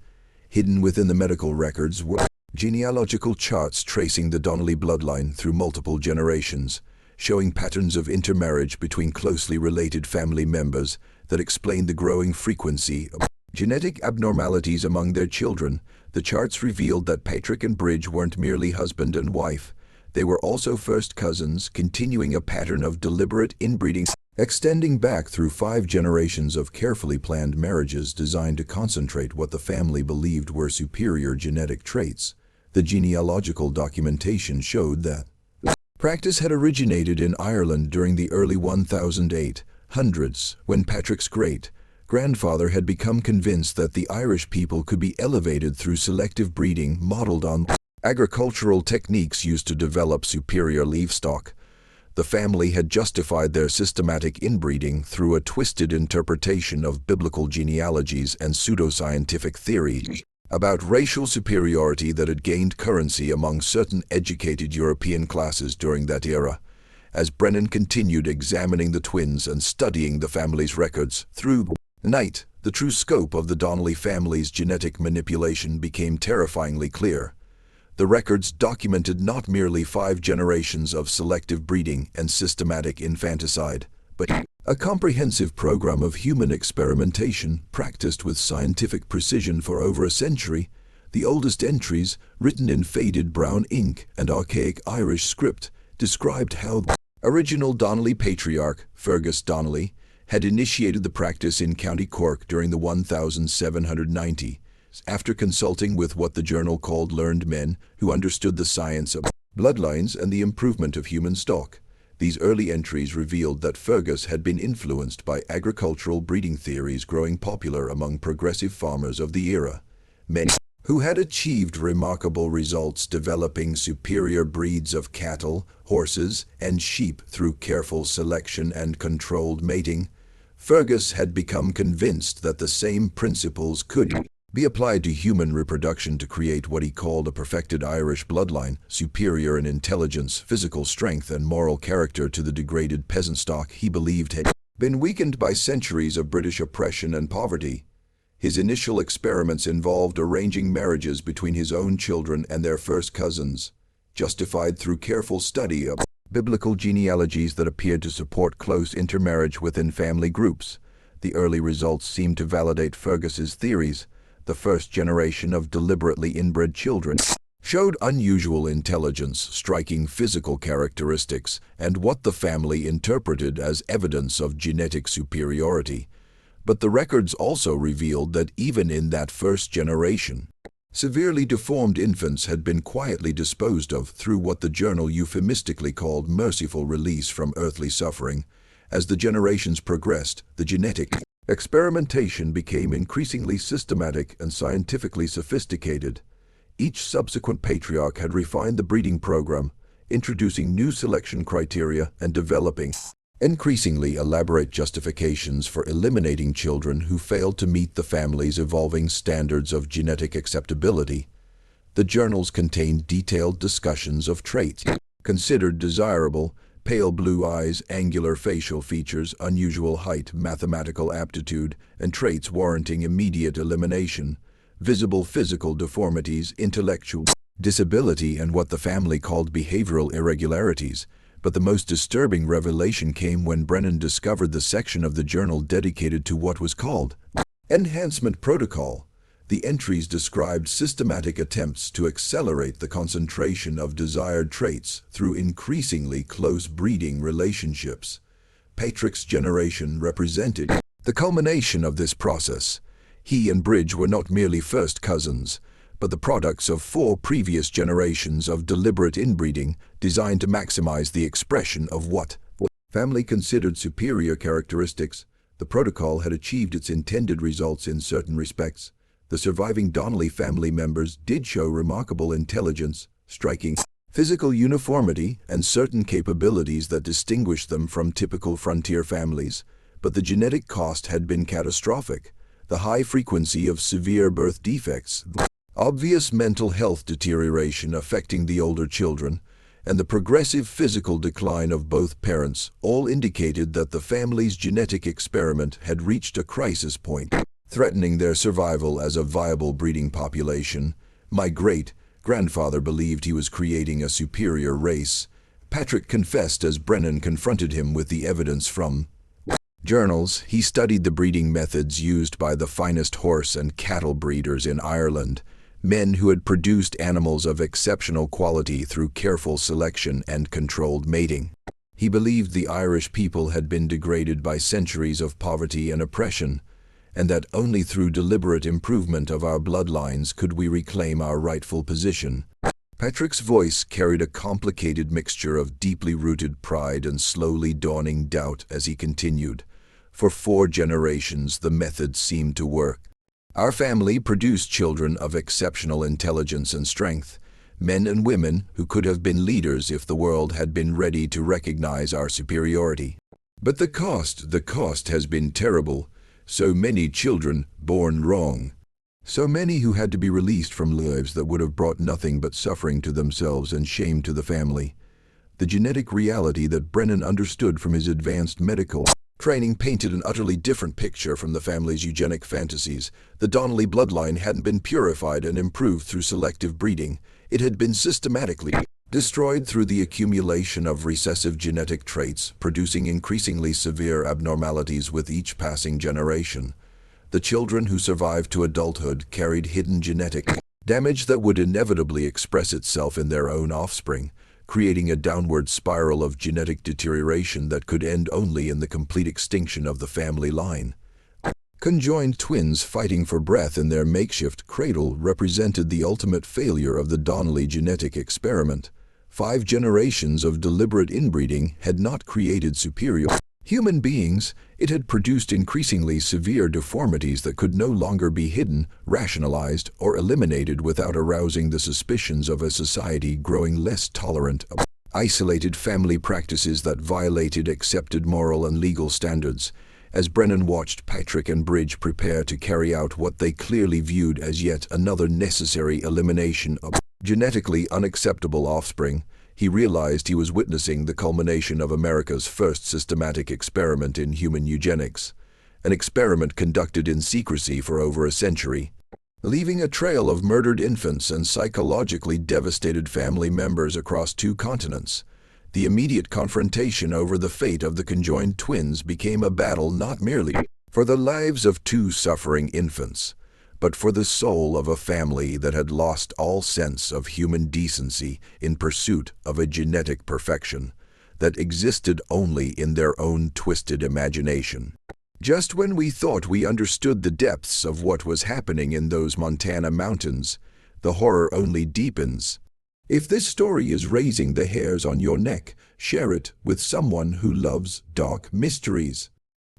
Hidden within the medical records were genealogical charts tracing the Donnelly bloodline through multiple generations, showing patterns of intermarriage between closely related family members that explained the growing frequency of genetic abnormalities among their children. The charts revealed that Patrick and Bridge weren't merely husband and wife. They were also first cousins, continuing a pattern of deliberate inbreeding extending back through 5 generations of carefully planned marriages designed to concentrate what the family believed were superior genetic traits. The genealogical documentation showed that practice had originated in Ireland during the early 1800s, when Patrick's great-grandfather had become convinced that the Irish people could be elevated through selective breeding modeled on agricultural techniques used to develop superior livestock. The family had justified their systematic inbreeding through a twisted interpretation of biblical genealogies and pseudoscientific theory about racial superiority that had gained currency among certain educated European classes during that era. As Brennan continued examining the twins and studying the family's records through the night, the true scope of the Donnelly family's genetic manipulation became terrifyingly clear. The records documented not merely 5 generations of selective breeding and systematic infanticide, but a comprehensive program of human experimentation practiced with scientific precision for over a century. The oldest entries, written in faded brown ink and archaic Irish script, described how the original Donnelly patriarch, Fergus Donnelly, had initiated the practice in County Cork during the 1790s, after consulting with what the journal called learned men who understood the science of bloodlines and the improvement of human stock. These early entries revealed that Fergus had been influenced by agricultural breeding theories growing popular among progressive farmers of the era. Men who had achieved remarkable results developing superior breeds of cattle, horses, and sheep through careful selection and controlled mating. Fergus had become convinced that the same principles could be applied to human reproduction to create what he called a perfected Irish bloodline, superior in intelligence, physical strength, and moral character to the degraded peasant stock he believed had been weakened by centuries of British oppression and poverty. His initial experiments involved arranging marriages between his own children and their first cousins, justified through careful study of biblical genealogies that appeared to support close intermarriage within family groups. The early results seemed to validate Fergus's theories. The first generation of deliberately inbred children showed unusual intelligence, striking physical characteristics, and what the family interpreted as evidence of genetic superiority. But the records also revealed that even in that first generation, severely deformed infants had been quietly disposed of through what the journal euphemistically called merciful release from earthly suffering. As the generations progressed, the genetic experimentation became increasingly systematic and scientifically sophisticated. Each subsequent patriarch had refined the breeding program, introducing new selection criteria and developing increasingly elaborate justifications for eliminating children who failed to meet the family's evolving standards of genetic acceptability. The journals contained detailed discussions of traits considered desirable: pale blue eyes, angular facial features, unusual height, mathematical aptitude, and traits warranting immediate elimination, visible physical deformities, intellectual disability, and what the family called behavioral irregularities. But the most disturbing revelation came when Brennan discovered the section of the journal dedicated to what was called enhancement protocol. The entries described systematic attempts to accelerate the concentration of desired traits through increasingly close breeding relationships. Patrick's generation represented the culmination of this process. He and Bridge were not merely first cousins, but the products of 4 previous generations of deliberate inbreeding designed to maximize the expression of what family considered superior characteristics. The protocol had achieved its intended results in certain respects. The surviving Donnelly family members did show remarkable intelligence, striking physical uniformity, and certain capabilities that distinguished them from typical frontier families. But the genetic cost had been catastrophic. The high frequency of severe birth defects, obvious mental health deterioration affecting the older children, and the progressive physical decline of both parents all indicated that the family's genetic experiment had reached a crisis point, threatening their survival as a viable breeding population. My great-grandfather believed he was creating a superior race. Patrick confessed as Brennan confronted him with the evidence from journals. He studied the breeding methods used by the finest horse and cattle breeders in Ireland, men who had produced animals of exceptional quality through careful selection and controlled mating. He believed the Irish people had been degraded by centuries of poverty and oppression, and that only through deliberate improvement of our bloodlines could we reclaim our rightful position. Patrick's voice carried a complicated mixture of deeply rooted pride and slowly dawning doubt as he continued. For 4 generations, the method seemed to work. Our family produced children of exceptional intelligence and strength, men and women who could have been leaders if the world had been ready to recognize our superiority. But the cost has been terrible. So many children born wrong. So many who had to be released from lives that would have brought nothing but suffering to themselves and shame to the family. The genetic reality that Brennan understood from his advanced medical training painted an utterly different picture from the family's eugenic fantasies. The Donnelly bloodline hadn't been purified and improved through selective breeding. It had been systematically destroyed through the accumulation of recessive genetic traits, producing increasingly severe abnormalities with each passing generation. The children who survived to adulthood carried hidden genetic damage that would inevitably express itself in their own offspring, creating a downward spiral of genetic deterioration that could end only in the complete extinction of the family line. Conjoined twins fighting for breath in their makeshift cradle represented the ultimate failure of the Donnelly genetic experiment. 5 generations of deliberate inbreeding had not created superior human beings. It had produced increasingly severe deformities that could no longer be hidden, rationalized, or eliminated without arousing the suspicions of a society growing less tolerant of isolated family practices that violated accepted moral and legal standards. As Brennan watched Patrick and Bridge prepare to carry out what they clearly viewed as yet another necessary elimination of genetically unacceptable offspring, he realized he was witnessing the culmination of America's first systematic experiment in human eugenics, an experiment conducted in secrecy for over a century, leaving a trail of murdered infants and psychologically devastated family members across 2 continents. The immediate confrontation over the fate of the conjoined twins became a battle not merely for the lives of 2 suffering infants, but for the soul of a family that had lost all sense of human decency in pursuit of a genetic perfection that existed only in their own twisted imagination. Just when we thought we understood the depths of what was happening in those Montana mountains, the horror only deepens. If this story is raising the hairs on your neck, share it with someone who loves dark mysteries.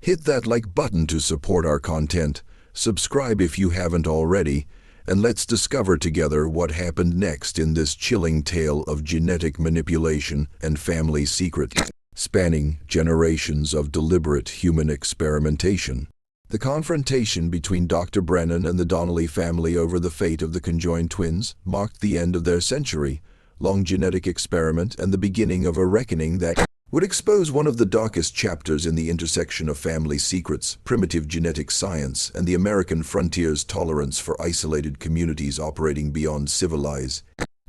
Hit that like button to support our content. Subscribe if you haven't already, and let's discover together what happened next in this chilling tale of genetic manipulation and family secret, spanning generations of deliberate human experimentation. The confrontation between Dr. Brennan and the Donnelly family over the fate of the conjoined twins marked the end of their century-long genetic experiment and the beginning of a reckoning that would expose one of the darkest chapters in the intersection of family secrets, primitive genetic science, and the American frontier's tolerance for isolated communities operating beyond civilized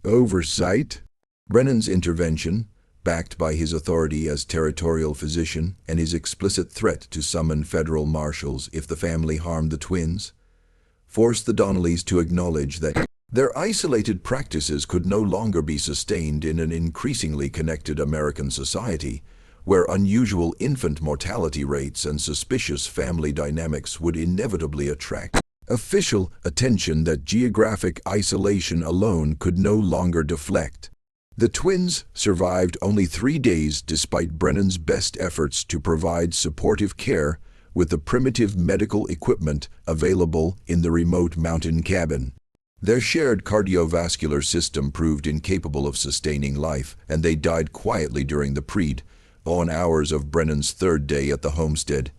oversight. Brennan's intervention, backed by his authority as territorial physician and his explicit threat to summon federal marshals if the family harmed the twins, forced the Donnellys to acknowledge that their isolated practices could no longer be sustained in an increasingly connected American society, where unusual infant mortality rates and suspicious family dynamics would inevitably attract official attention that geographic isolation alone could no longer deflect. The twins survived only 3 days despite Brennan's best efforts to provide supportive care with the primitive medical equipment available in the remote mountain cabin. Their shared cardiovascular system proved incapable of sustaining life, and they died quietly during the pre-dawn hours of Brennan's 3rd day at the homestead.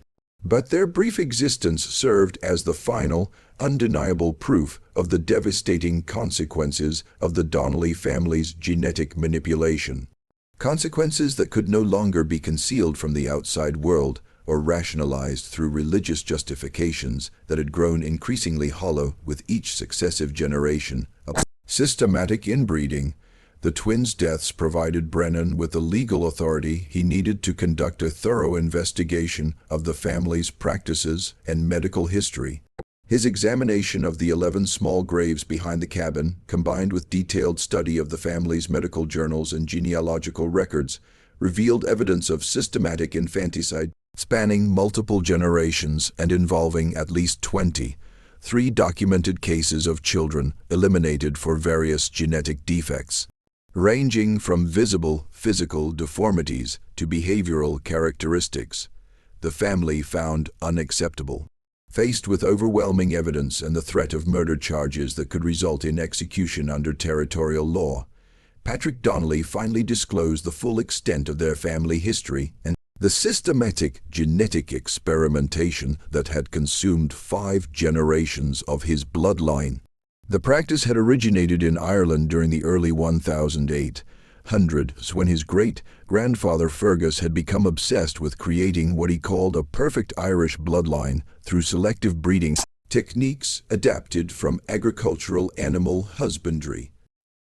But their brief existence served as the final, undeniable proof of the devastating consequences of the Donnelly family's genetic manipulation. Consequences that could no longer be concealed from the outside world or rationalized through religious justifications that had grown increasingly hollow with each successive generation of systematic inbreeding. The twins' deaths provided Brennan with the legal authority he needed to conduct a thorough investigation of the family's practices and medical history. His examination of the 11 small graves behind the cabin, combined with detailed study of the family's medical journals and genealogical records, revealed evidence of systematic infanticide spanning multiple generations and involving at least 23 documented cases of children eliminated for various genetic defects, ranging from visible physical deformities to behavioral characteristics the family found unacceptable. Faced with overwhelming evidence and the threat of murder charges that could result in execution under territorial law, Patrick Donnelly finally disclosed the full extent of their family history and the systematic genetic experimentation that had consumed 5 generations of his bloodline. The practice had originated in Ireland during the early 1800s, when his great-grandfather Fergus had become obsessed with creating what he called a perfect Irish bloodline through selective breeding techniques adapted from agricultural animal husbandry.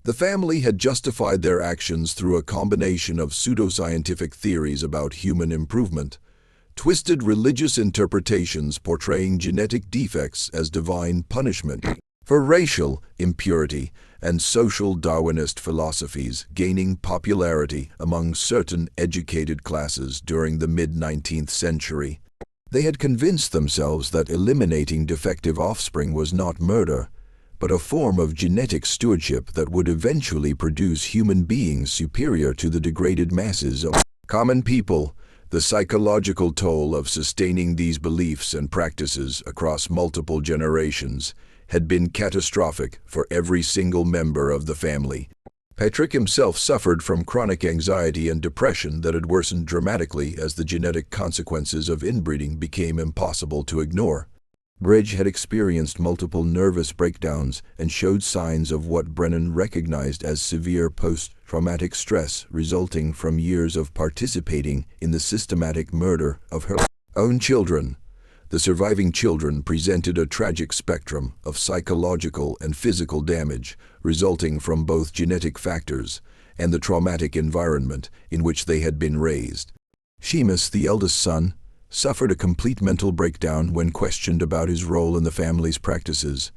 The family had justified their actions through a combination of pseudoscientific theories about human improvement, twisted religious interpretations portraying genetic defects as divine punishment for racial impurity, and social Darwinist philosophies gaining popularity among certain educated classes during the mid-19th century. They had convinced themselves that eliminating defective offspring was not murder, but a form of genetic stewardship that would eventually produce human beings superior to the degraded masses of common people. The psychological toll of sustaining these beliefs and practices across multiple generations had been catastrophic for every single member of the family. Patrick himself suffered from chronic anxiety and depression that had worsened dramatically as the genetic consequences of inbreeding became impossible to ignore. Bridge had experienced multiple nervous breakdowns and showed signs of what Brennan recognized as severe post-traumatic stress resulting from years of participating in the systematic murder of her own children. The surviving children presented a tragic spectrum of psychological and physical damage resulting from both genetic factors and the traumatic environment in which they had been raised. Seamus, the eldest son, suffered a complete mental breakdown when questioned about his role in the family's practices,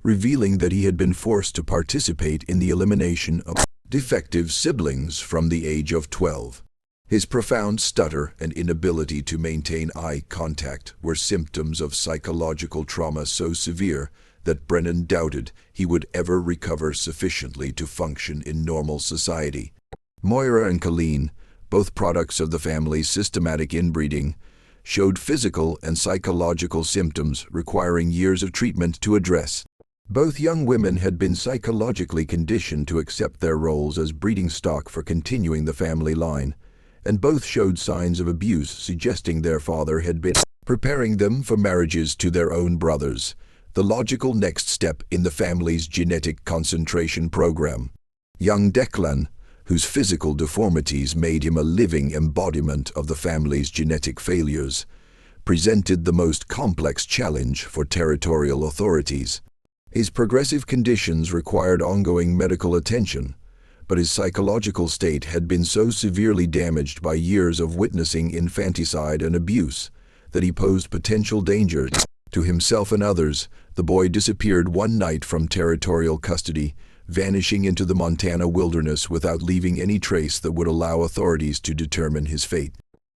revealing that he had been forced to participate in the elimination of defective siblings from the age of 12. His profound stutter and inability to maintain eye contact were symptoms of psychological trauma so severe that Brennan doubted he would ever recover sufficiently to function in normal society. Moira and Colleen, both products of the family's systematic inbreeding, showed physical and psychological symptoms requiring years of treatment to address. Both young women had been psychologically conditioned to accept their roles as breeding stock for continuing the family line, and both showed signs of abuse suggesting their father had been preparing them for marriages to their own brothers, the logical next step in the family's genetic concentration program. Young Declan, whose physical deformities made him a living embodiment of the family's genetic failures, presented the most complex challenge for territorial authorities. His progressive conditions required ongoing medical attention, but his psychological state had been so severely damaged by years of witnessing infanticide and abuse that he posed potential danger to himself and others. The boy disappeared one night from territorial custody, vanishing into the Montana wilderness without leaving any trace that would allow authorities to determine his fate.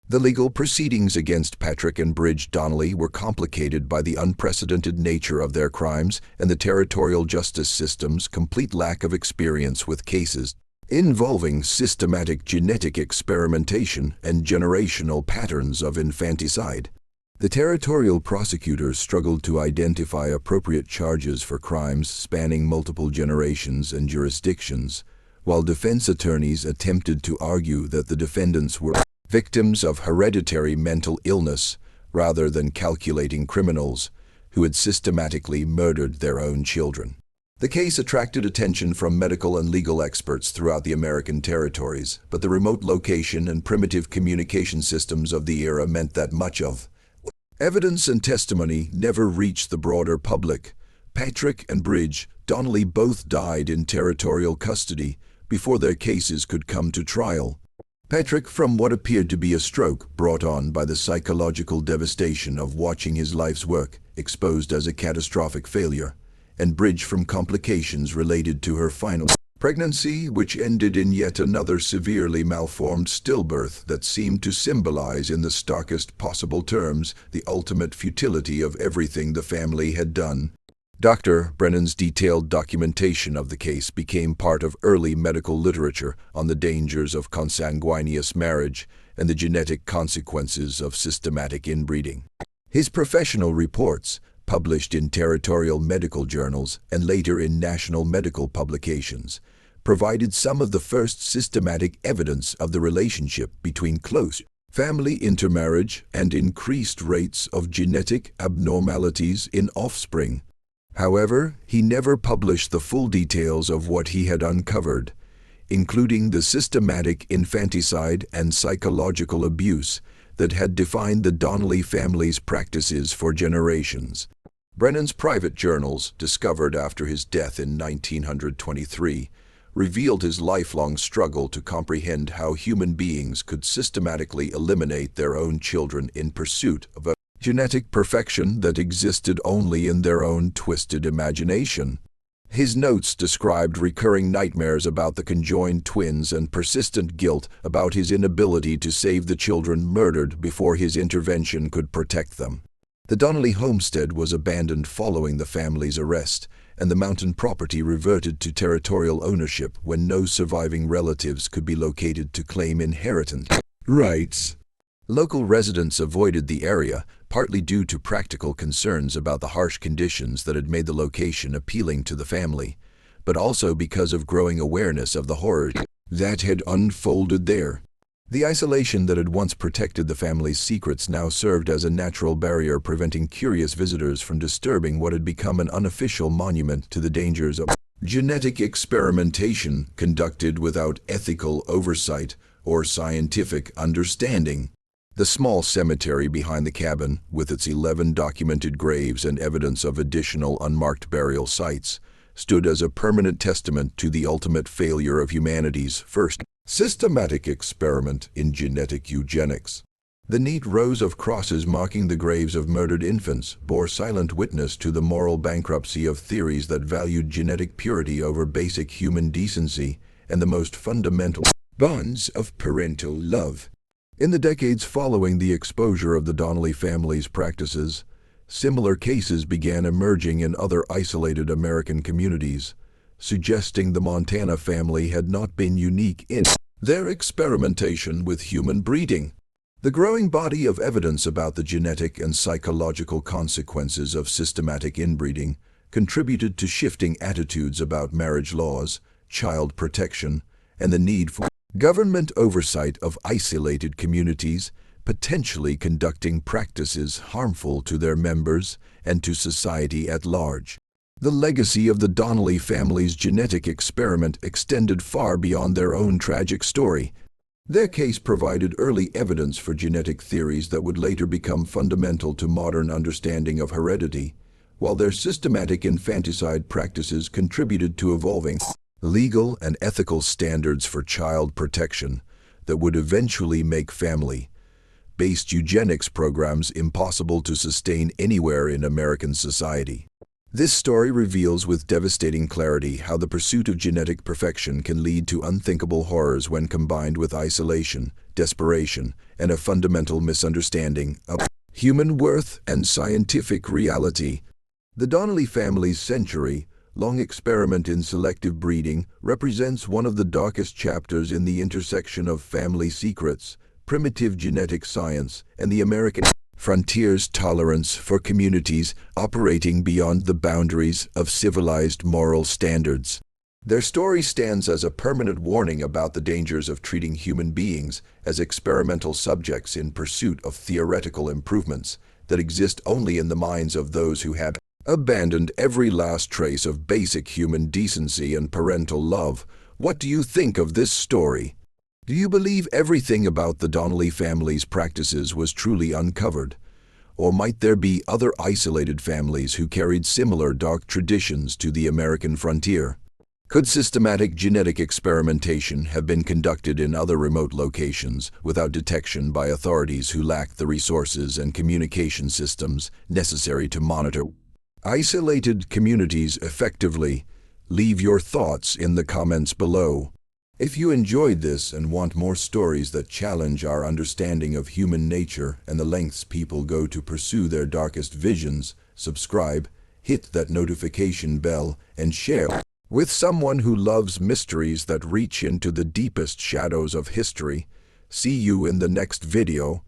The legal proceedings against Patrick and Bridge Donnelly were complicated by the unprecedented nature of their crimes and the territorial justice system's complete lack of experience with cases involving systematic genetic experimentation and generational patterns of infanticide. The territorial prosecutors struggled to identify appropriate charges for crimes spanning multiple generations and jurisdictions, while defense attorneys attempted to argue that the defendants were victims of hereditary mental illness rather than calculating criminals who had systematically murdered their own children. The case attracted attention from medical and legal experts throughout the American territories, but the remote location and primitive communication systems of the era meant that much of evidence and testimony never reached the broader public. Patrick and Bridge Donnelly both died in territorial custody before their cases could come to trial. Patrick from what appeared to be a stroke brought on by the psychological devastation of watching his life's work exposed as a catastrophic failure, and Bridge from complications related to her final pregnancy, which ended in yet another severely malformed stillbirth that seemed to symbolize in the starkest possible terms the ultimate futility of everything the family had done. Dr. Brennan's detailed documentation of the case became part of early medical literature on the dangers of consanguineous marriage and the genetic consequences of systematic inbreeding. His professional reports, published in territorial medical journals and later in national medical publications, provided some of the first systematic evidence of the relationship between close family intermarriage and increased rates of genetic abnormalities in offspring. However, he never published the full details of what he had uncovered, including the systematic infanticide and psychological abuse that had defined the Donnelly family's practices for generations. Brennan's private journals, discovered after his death in 1923, revealed his lifelong struggle to comprehend how human beings could systematically eliminate their own children in pursuit of a genetic perfection that existed only in their own twisted imagination. His notes described recurring nightmares about the conjoined twins and persistent guilt about his inability to save the children murdered before his intervention could protect them. The Donnelly homestead was abandoned following the family's arrest, and the mountain property reverted to territorial ownership when no surviving relatives could be located to claim inheritance rights. Local residents avoided the area, partly due to practical concerns about the harsh conditions that had made the location appealing to the family, but also because of growing awareness of the horror that had unfolded there. The isolation that had once protected the family's secrets now served as a natural barrier preventing curious visitors from disturbing what had become an unofficial monument to the dangers of genetic experimentation conducted without ethical oversight or scientific understanding. The small cemetery behind the cabin, with its 11 documented graves and evidence of additional unmarked burial sites, stood as a permanent testament to the ultimate failure of humanity's first systematic experiment in genetic eugenics. The neat rows of crosses marking the graves of murdered infants bore silent witness to the moral bankruptcy of theories that valued genetic purity over basic human decency and the most fundamental bonds of parental love. In the decades following the exposure of the Donnelly family's practices, similar cases began emerging in other isolated American communities, suggesting the Montana family had not been unique in their experimentation with human breeding. The growing body of evidence about the genetic and psychological consequences of systematic inbreeding contributed to shifting attitudes about marriage laws, child protection, and the need for government oversight of isolated communities, potentially conducting practices harmful to their members and to society at large. The legacy of the Donnelly family's genetic experiment extended far beyond their own tragic story. Their case provided early evidence for genetic theories that would later become fundamental to modern understanding of heredity, while their systematic infanticide practices contributed to evolving legal and ethical standards for child protection that would eventually make family-based eugenics programs impossible to sustain anywhere in American society. This story reveals with devastating clarity how the pursuit of genetic perfection can lead to unthinkable horrors when combined with isolation, desperation, and a fundamental misunderstanding of human worth and scientific reality. The Donnelly family's century-long experiment in selective breeding represents one of the darkest chapters in the intersection of family secrets, primitive genetic science, and the American frontier's tolerance for communities operating beyond the boundaries of civilized moral standards. Their story stands as a permanent warning about the dangers of treating human beings as experimental subjects in pursuit of theoretical improvements that exist only in the minds of those who have abandoned every last trace of basic human decency and parental love. What do you think of this story? Do you believe everything about the Donnelly family's practices was truly uncovered? Or might there be other isolated families who carried similar dark traditions to the American frontier? Could systematic genetic experimentation have been conducted in other remote locations without detection by authorities who lacked the resources and communication systems necessary to monitor isolated communities effectively? Leave your thoughts in the comments below. If you enjoyed this and want more stories that challenge our understanding of human nature and the lengths people go to pursue their darkest visions, subscribe, hit that notification bell, and share with someone who loves mysteries that reach into the deepest shadows of history. See you in the next video.